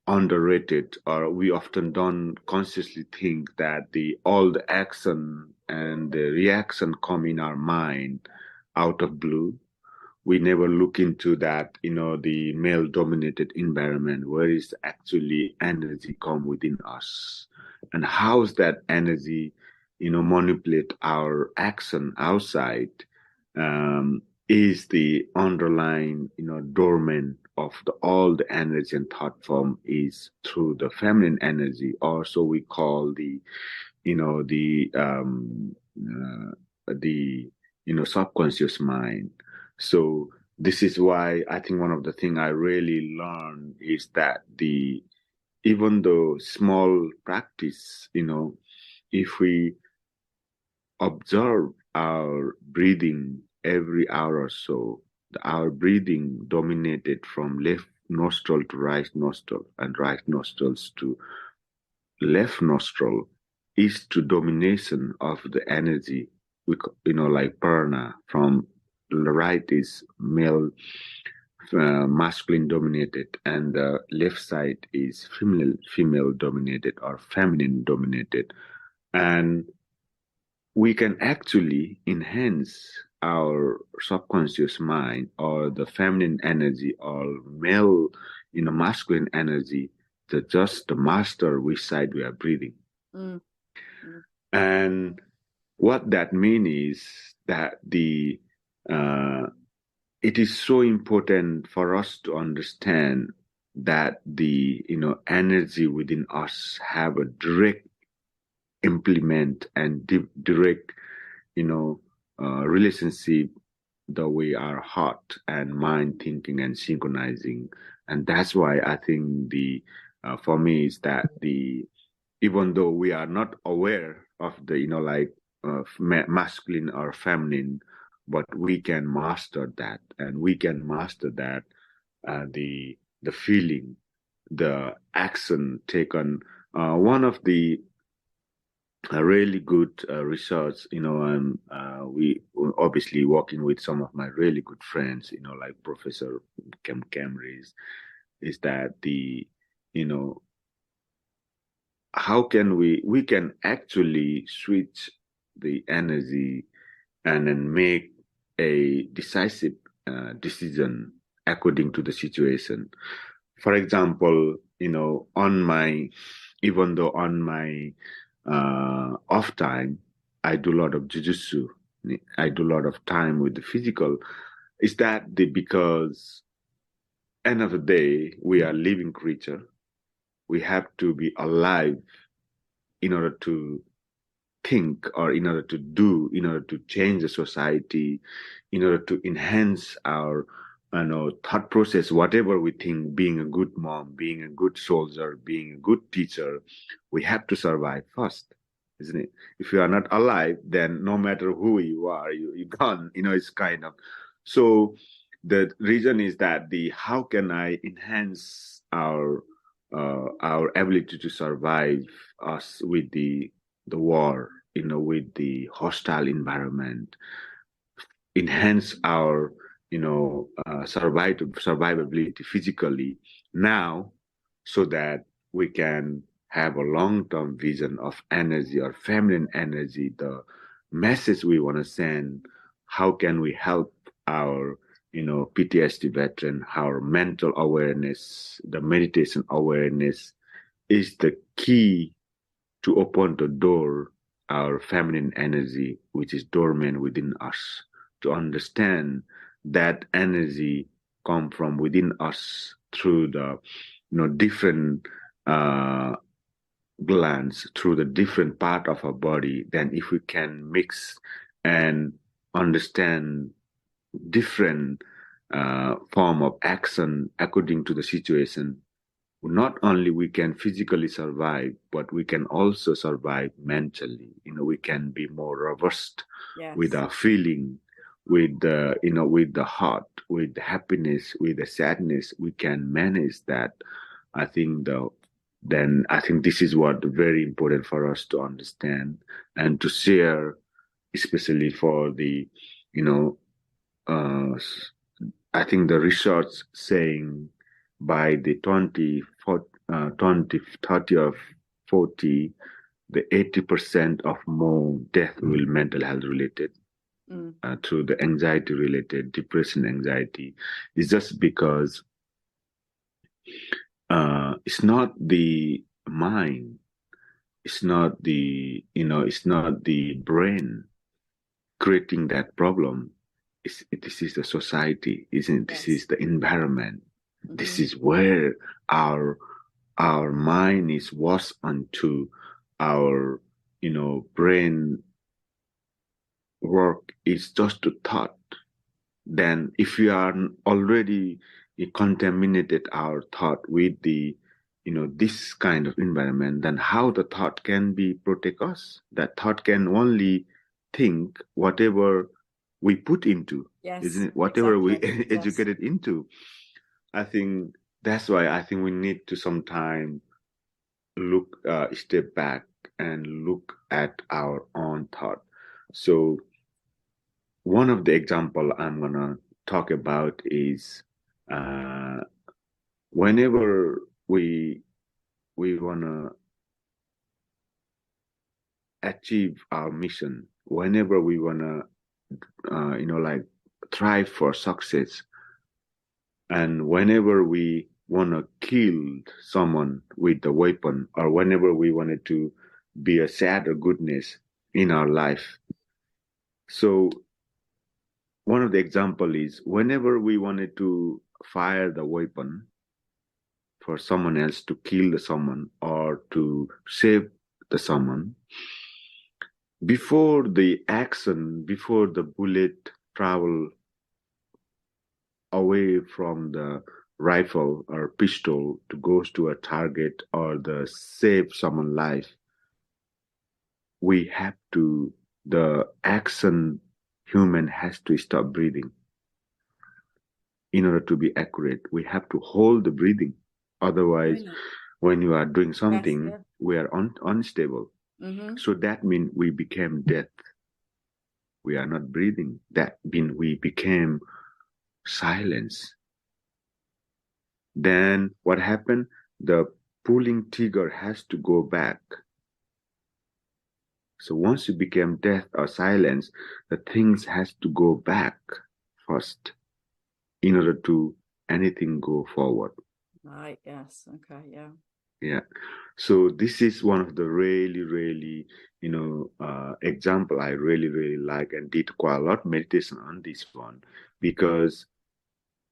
underrated, or we often don't consciously think that all the action and the reaction come in our mind out of blue. We never look into that, the male dominated environment, where is actually energy come within us, and how's that energy manipulate our action outside, is the underlying dormant of all the energy and thought form is through the feminine energy, or so we call the subconscious mind. So this is why I think one of the things I really learned is that even though small practice, if we observe our breathing every hour or so, our breathing dominated from left nostril to right nostril and right nostrils to left nostril is to domination of the energy. Like prana, from the right is male, masculine dominated, and the left side is female dominated or feminine dominated. And we can actually enhance our subconscious mind, or the feminine energy, or male, masculine energy, to just the master which side we are breathing. And what that means is that it is so important for us to understand that the energy within us have a direct implement and direct relationship the way our heart and mind thinking and synchronizing. And that's why I think for me is that even though we are not aware of the, masculine or feminine, but we can master that, and we can master that, the feeling, the action taken. One of the really good research, we obviously working with some of my really good friends, like Professor Camrys, is that how can we can actually switch the energy and then make a decisive decision according to the situation. For example, even though on my off time, I do a lot of jujitsu. I do a lot of time with the physical. Is that because end of the day, we are living creature. We have to be alive in order to think, or in order to do, in order to change the society, in order to enhance our thought process, whatever we think, being a good mom, being a good soldier, being a good teacher, we have to survive first, isn't it? If you are not alive, then no matter who you are, you're gone. It's kind of. So the reason is that how can I enhance our ability to survive us with the war, with the hostile environment, enhance our, survivability physically now, so that we can have a long-term vision of energy or feminine energy, the message we want to send. How can we help our, PTSD veteran? Our mental awareness, the meditation awareness is the key to open the door, our feminine energy, which is dormant within us, to understand that energy come from within us through the different glands, through the different part of our body. Then if we can mix and understand different form of action according to the situation, not only we can physically survive, but we can also survive mentally. We can be more robust with our feeling, with the with the heart, with the happiness, with the sadness. We can manage that. I think this is what very important for us to understand and to share, especially for the I think the research saying by the 20, 30 or 40, the 80% of more death will mental health related, through the anxiety related, depression, anxiety. It's just because it's not the mind, it's not the brain creating that problem. This is the society, isn't it? This is the environment. This is where our mind is washed onto our brain work is just a thought. Then if we are already contaminated our thought with the this kind of environment, then how the thought can be protect us? That thought can only think whatever we put into, isn't it? Whatever we educate it into. I think that's why I think we need to sometime look, step back and look at our own thought. So one of the example I'm gonna talk about is whenever we wanna achieve our mission, whenever we wanna thrive for success, and whenever we want to kill someone with a weapon, or whenever we wanted to be a sad or goodness in our life. So one of the example is whenever we wanted to fire the weapon for someone else, to kill the someone or to save the someone, before the action, before the bullet travel away from the rifle or pistol to go to a target or the save someone's life, we have to, the action human has to stop breathing. In order to be accurate, we have to hold the breathing. Otherwise, when you are doing something, yes, yeah. we are unstable. Mm-hmm. So that means we became death. We are not breathing. That means we became silence. Then what happened? The pulling trigger has to go back. So once you became death or silence, the things has to go back first in order to anything go forward. Right, yes, okay, yeah. Yeah. So this is one of the really, example I really like, and did quite a lot of meditation on this one, because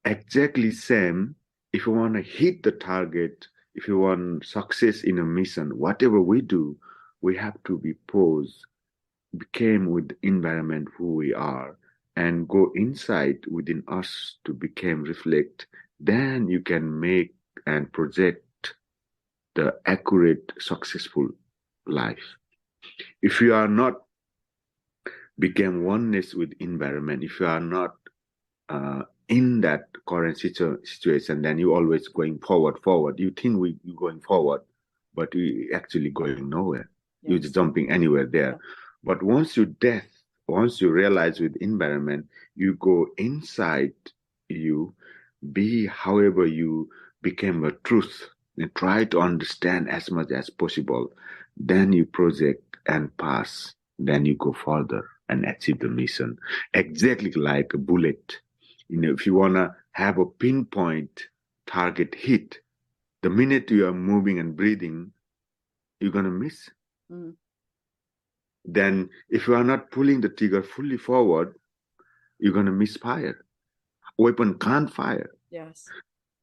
exactly same, if you want to hit the target, if you want success in a mission, whatever we do, we have to be posed, became with the environment who we are, and go inside within us to become reflect. Then you can make and project the accurate, successful life. If you are not become oneness with environment, if you are not in that current situation, then you always going forward. You think you're going forward, but you actually going nowhere. Yes. You're just jumping anywhere there. Yeah. But once you realize with environment, you go inside you, be however you became a truth, and try to understand as much as possible. Then you project and pass. Then you go further and achieve the mission. Exactly like a bullet. If you want to have a pinpoint target hit, the minute you are moving and breathing, you're going to miss. Mm. Then if you are not pulling the trigger fully forward, you're going to misfire. Weapon can't fire. Yes.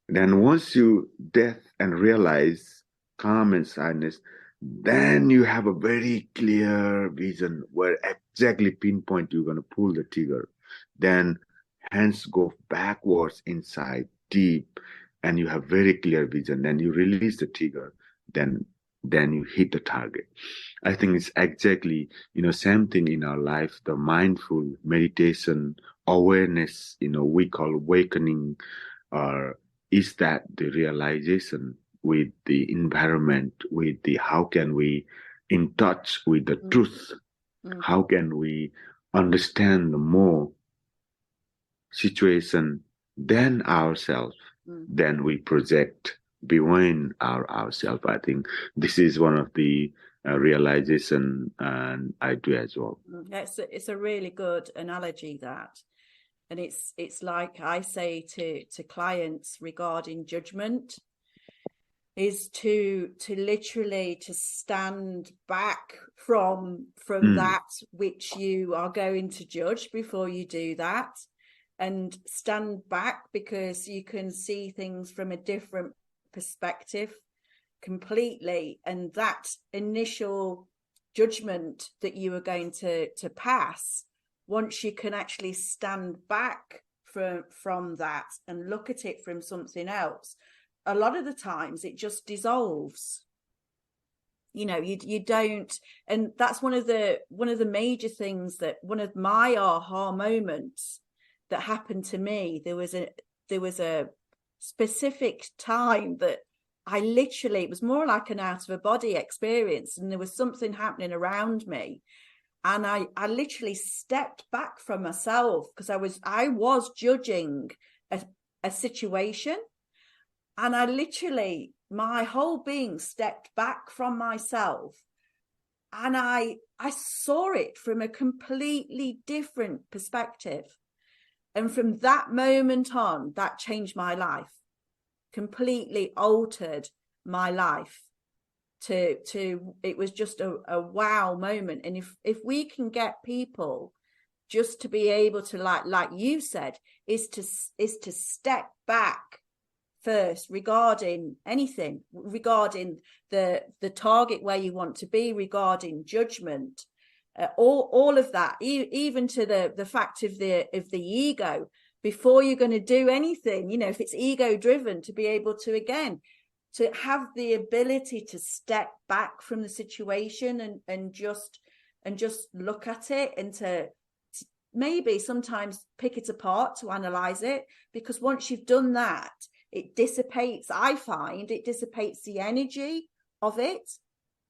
Then once you death and realize calm and sadness, then you have a very clear vision where exactly pinpoint you're going to pull the trigger. Then hands go backwards inside deep, and you have very clear vision. Then you release the trigger. Then you hit the target. I think it's exactly, same thing in our life, the mindful meditation, awareness, we call awakening, or is that the realization with the environment, with the how can we in touch with the truth? How can we understand the more situation than ourselves? Then we project beyond ourselves. I think this is one of the realization and I do as well. It's a really good analogy, that. And it's like I say to clients regarding judgment, is to literally to stand back from that which you are going to judge before you do that, and stand back because you can see things from a different perspective completely. And that initial judgment that you are going to pass, once you can actually stand back from that and look at it from something else, a lot of the times it just dissolves. You don't, and that's one of the major things, that one of my aha moments that happened to me. There was a specific time that I literally, it was more like an out of a body experience, and there was something happening around me. And I literally stepped back from myself because I was judging a situation. And I literally, my whole being stepped back from myself, and I saw it from a completely different perspective. And from that moment on, that changed my life, completely altered my life. It was just a wow moment. And if we can get people just to be able to, like you said, is to step back first regarding anything, regarding the target where you want to be, regarding judgment, all of that, even to the fact of the ego, before you're going to do anything, you know, if it's ego driven, to be able to, again, to have the ability to step back from the situation and just look at it, and to maybe sometimes pick it apart to analyze it, because once you've done that, it dissipates. I find it dissipates the energy of it.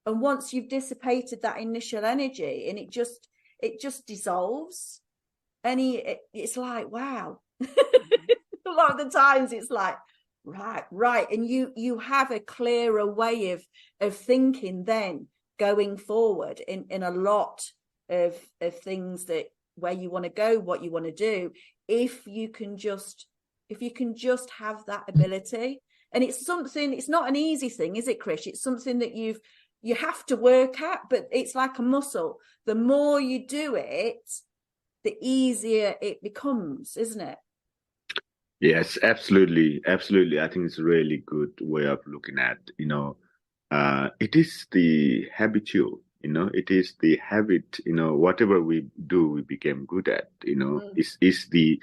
And once you've dissipated that initial energy, and it just dissolves, and it's like, wow. A lot of the times it's like, right. And you have a clearer way of thinking then going forward in a lot of things that where you want to go, what you want to do, if you can just have that ability. And it's something, it's not an easy thing, is it, Krish? It's something that you have to work at, but it's like a muscle. The more you do it, the easier it becomes, isn't it? Yes, absolutely. Absolutely. I think it's a really good way of looking at, it is the habitual, it is the habit, whatever we do, we became good at, it's the,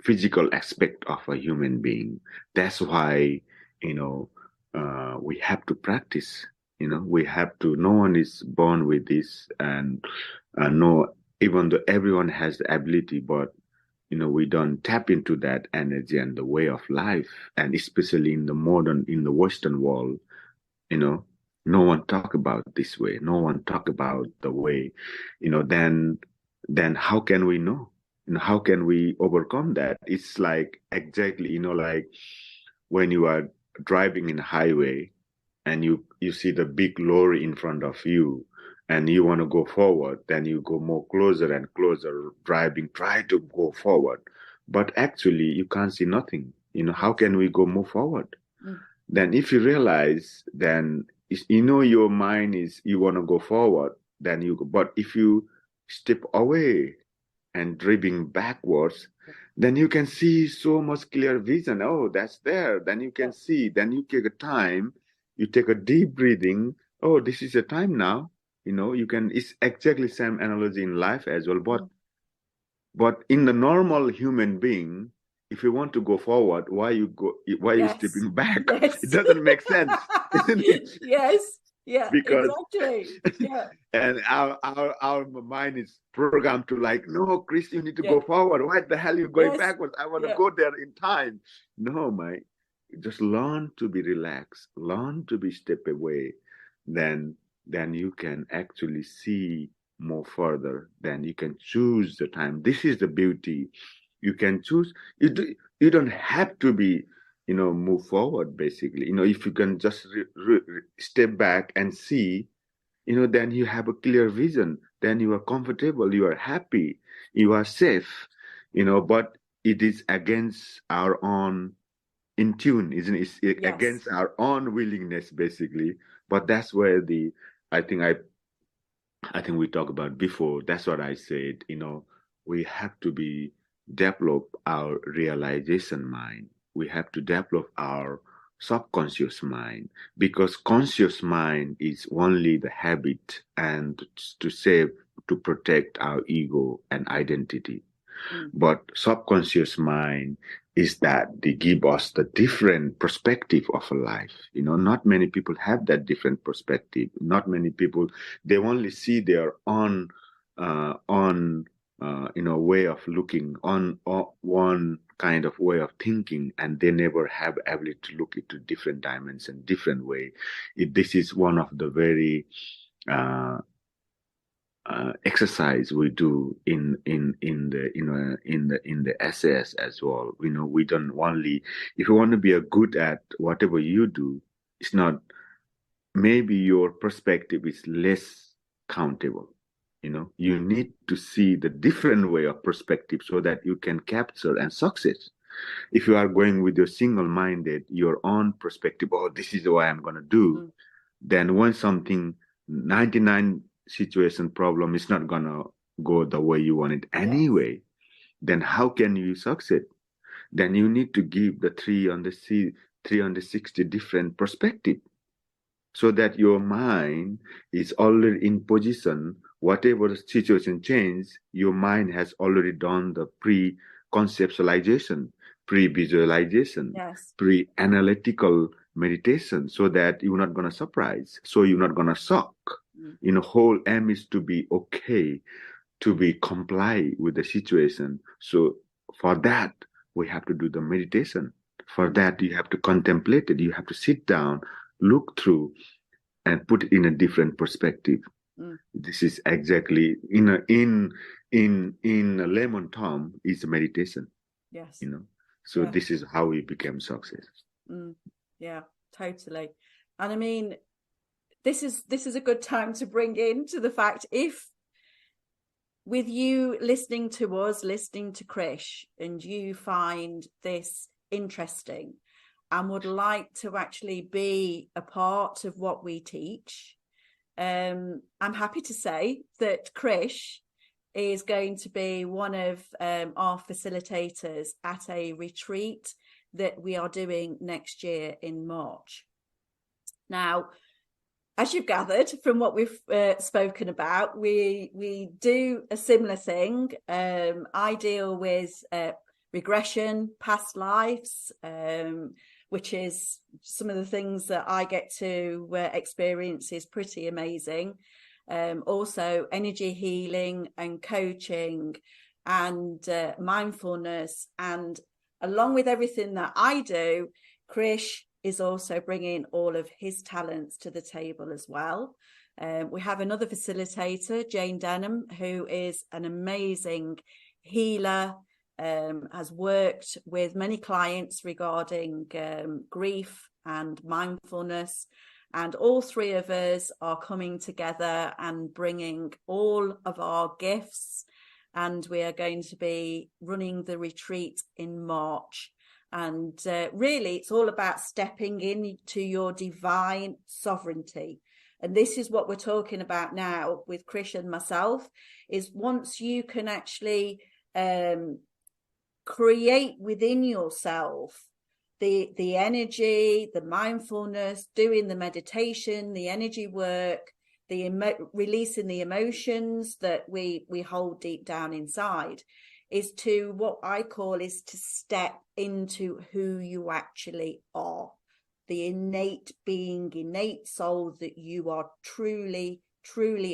physical aspect of a human being. That's why, we have to practice, we have to, no one is born with this, and no, even though everyone has the ability, but we don't tap into that energy and the way of life. And especially in the Western world, no one talk about this way. No one talk about the way, then how can we know? How can we overcome that? It's like exactly, like when you are driving in a highway and you see the big lorry in front of you, and you want to go forward, then you go more closer and closer, driving, try to go forward. But actually, you can't see nothing. How can we go move forward? Then if you realize, then, your mind is, you want to go forward, then you go. But if you step away and driving backwards, then you can see so much clear vision. Oh, that's there. Then you can see, then you take a time, you take a deep breathing. Oh, this is a time now. You can, it's exactly same analogy in life as well. But in the normal human being, if you want to go forward, why you stepping back? Yes. It doesn't make sense, isn't it? Yes. Yeah, Because, exactly. Yeah. and our mind is programmed to like, no, Chris, you need to go forward. Why the hell are you going backwards? I want to go there in time. No, just learn to be relaxed, learn to be step away. Then you can actually see more further. Then you can choose the time. This is the beauty. You can choose. You don't have to be, move forward, basically. If you can just step back and see, then you have a clear vision. Then you are comfortable, you are happy, you are safe, but it is against our own in tune, isn't it? It's against our own willingness, basically. But that's where I think we talked about before. That's what I said. We have to develop our realization mind. We have to develop our subconscious mind, because conscious mind is only the habit and to protect our ego and identity. But subconscious mind is that they give us the different perspective of a life. Not many people have that different perspective. Not many people, they only see their own way of looking, on one kind of way of thinking, and they never have ability to look into different dimensions, different way. This is one of the very exercise we do in the SAS as well. We don't only, if you want to be good at whatever you do, it's not, maybe your perspective is less countable. You need to see the different way of perspective so that you can capture and success. If you are going with your single-minded, your own perspective, oh, this is what I'm going to do, then when something 99 situation problem is not gonna go the way you want it anyway, then how can you succeed? Then you need to give the 360 different perspective, so that your mind is already in position whatever the situation changes, your mind has already done the pre-conceptualization, pre-visualization, Yes. pre-analytical meditation, so that you're not going to surprise, so you're not going to shock. Whole aim is to be okay, to be comply with the situation. So for that, we have to do the meditation. For that, you have to contemplate it. You have to sit down, look through, and put it in a different perspective. This is exactly in a layman term is meditation. Yes. So this is how we became success. Yeah, totally. And I mean, this is a good time to bring into the fact, if with you listening to us, listening to Krish, and you find this interesting and would like to actually be a part of what we teach, I'm happy to say that Krish is going to be one of our facilitators at a retreat that we are doing next year in March. Now, as you've gathered from what we've spoken about, we do a similar thing. I deal with regression, past lives, which is some of the things that I get to experience is pretty amazing. Also energy healing and coaching and mindfulness. And along with everything that I do, Krish is also bringing all of his talents to the table as well. We have another facilitator, Jane Denham, who is an amazing healer, has worked with many clients regarding grief and mindfulness. And all three of us are coming together and bringing all of our gifts. And we are going to be running the retreat in March. And really, it's all about stepping into your divine sovereignty. And this is what we're talking about now with Krish and myself, is once you can actually create within yourself the energy, the mindfulness, doing the meditation, the energy work, releasing the emotions that we hold deep down inside, is to what I call is to step into who you actually are, the innate being, innate soul that you are truly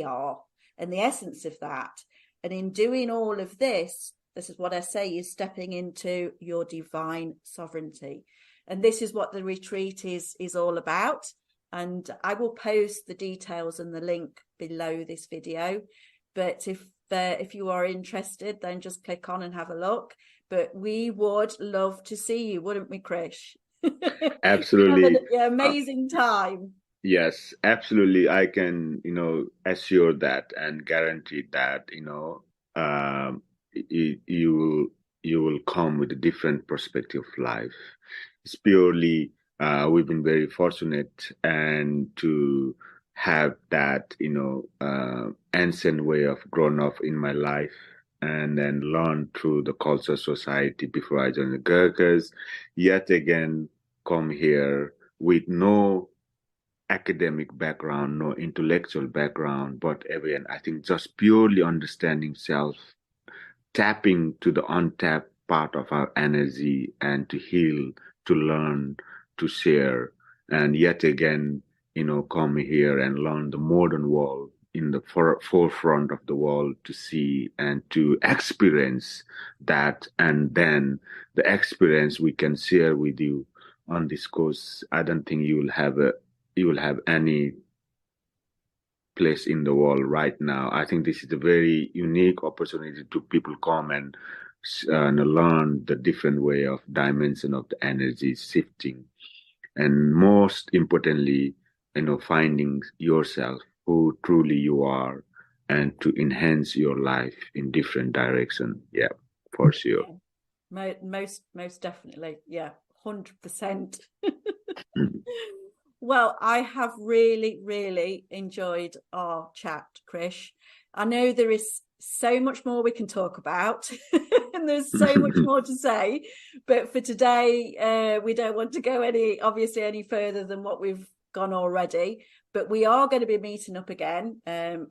are, and the essence of that. And in doing all of this is what I say, is stepping into your divine sovereignty. And this is what the retreat is all about. And I will post the details and the link below this video. But if you are interested, then just click on and have a look. But we would love to see you, wouldn't we, Krish? Absolutely. Have an amazing time. Yes, absolutely. I can, assure that and guarantee that, you will come with a different perspective of life. It's purely, we've been very fortunate and to have that, ancient way of growing up in my life, and then learn through the culture society before I joined the Gurkhas. Yet again, come here with no academic background, no intellectual background, but again, I think just purely understanding self, tapping to the untapped part of our energy, and to heal, to learn, to share, and yet again, come here and learn the modern world in the forefront of the world, to see and to experience that, and then the experience we can share with you on this course. I don't think you will have any place in the world right now. I think this is a very unique opportunity to people come and learn the different way of dimension of the energy shifting, and most importantly, finding yourself, who truly you are, and to enhance your life in different direction. Yeah, for sure. Yeah. Most definitely. Yeah, 100%. Well, I have really enjoyed our chat, Krish. I know there is so much more we can talk about and there's so much more to say, but for today we don't want to go any further than what we've gone already, but we are going to be meeting up again,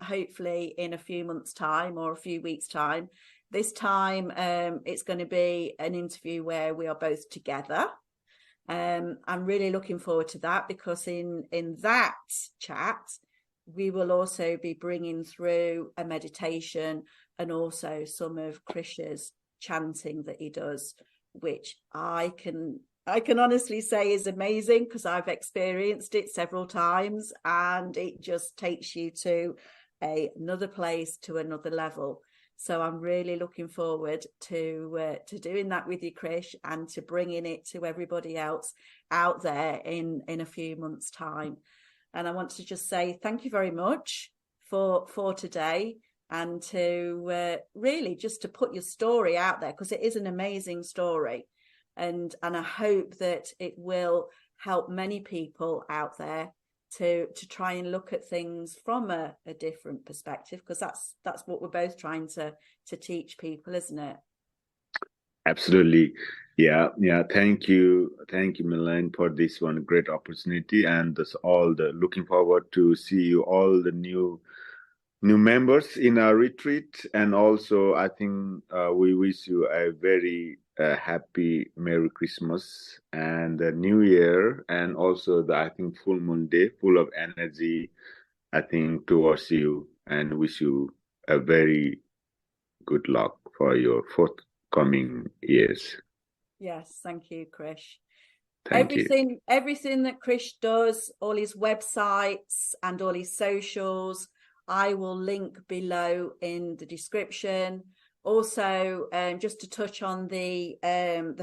hopefully in a few months' time or a few weeks' time. This time it's going to be an interview where we are both together. I'm really looking forward to that, because in that chat we will also be bringing through a meditation and also some of Krish's chanting that he does, which I can honestly say is amazing, because I've experienced it several times, and it just takes you to another place, to another level. So I'm really looking forward to doing that with you, Krish, and to bringing it to everybody else out there in a few months' time. And I want to just say thank you very much for today, and to really just to put your story out there, because it is an amazing story. And I hope that it will help many people out there to try and look at things from a different perspective, because that's what we're both trying to teach people, isn't it? Absolutely. Yeah. Thank you, Melanie, for this one great opportunity, and this all the looking forward to see you all the new members in our retreat. And also I think we wish you a very happy Merry Christmas and the New Year, and also the, I think, full moon day, full of energy, I think, towards you, and wish you a very good luck for your forthcoming years. Yes, thank you, Krish. Thank you. Everything that Krish does, all his websites and all his socials, I will link below in the description. Also, just to touch on the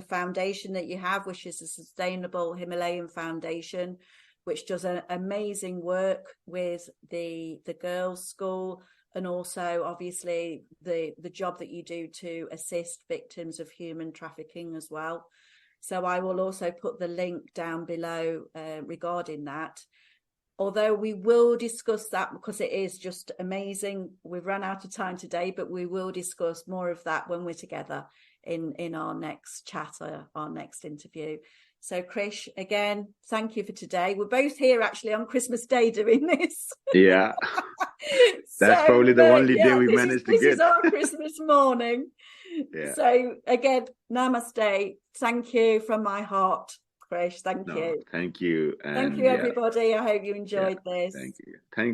foundation that you have, which is a Sustainable Himalayan Foundation, which does an amazing work with the girls' school, and also obviously the job that you do to assist victims of human trafficking as well. So I will also put the link down below regarding that. Although we will discuss that, because it is just amazing. We've run out of time today, but we will discuss more of that when we're together in our next chat, our next interview. So Krish, again, thank you for today. We're both here actually on Christmas Day doing this. Yeah. That's probably the only day we managed to get. This is our Christmas morning. Yeah. So again, namaste. Thank you from my heart, Krish. Thank you. Thank you. Thank you, everybody. I hope you enjoyed this. Thank you. Thank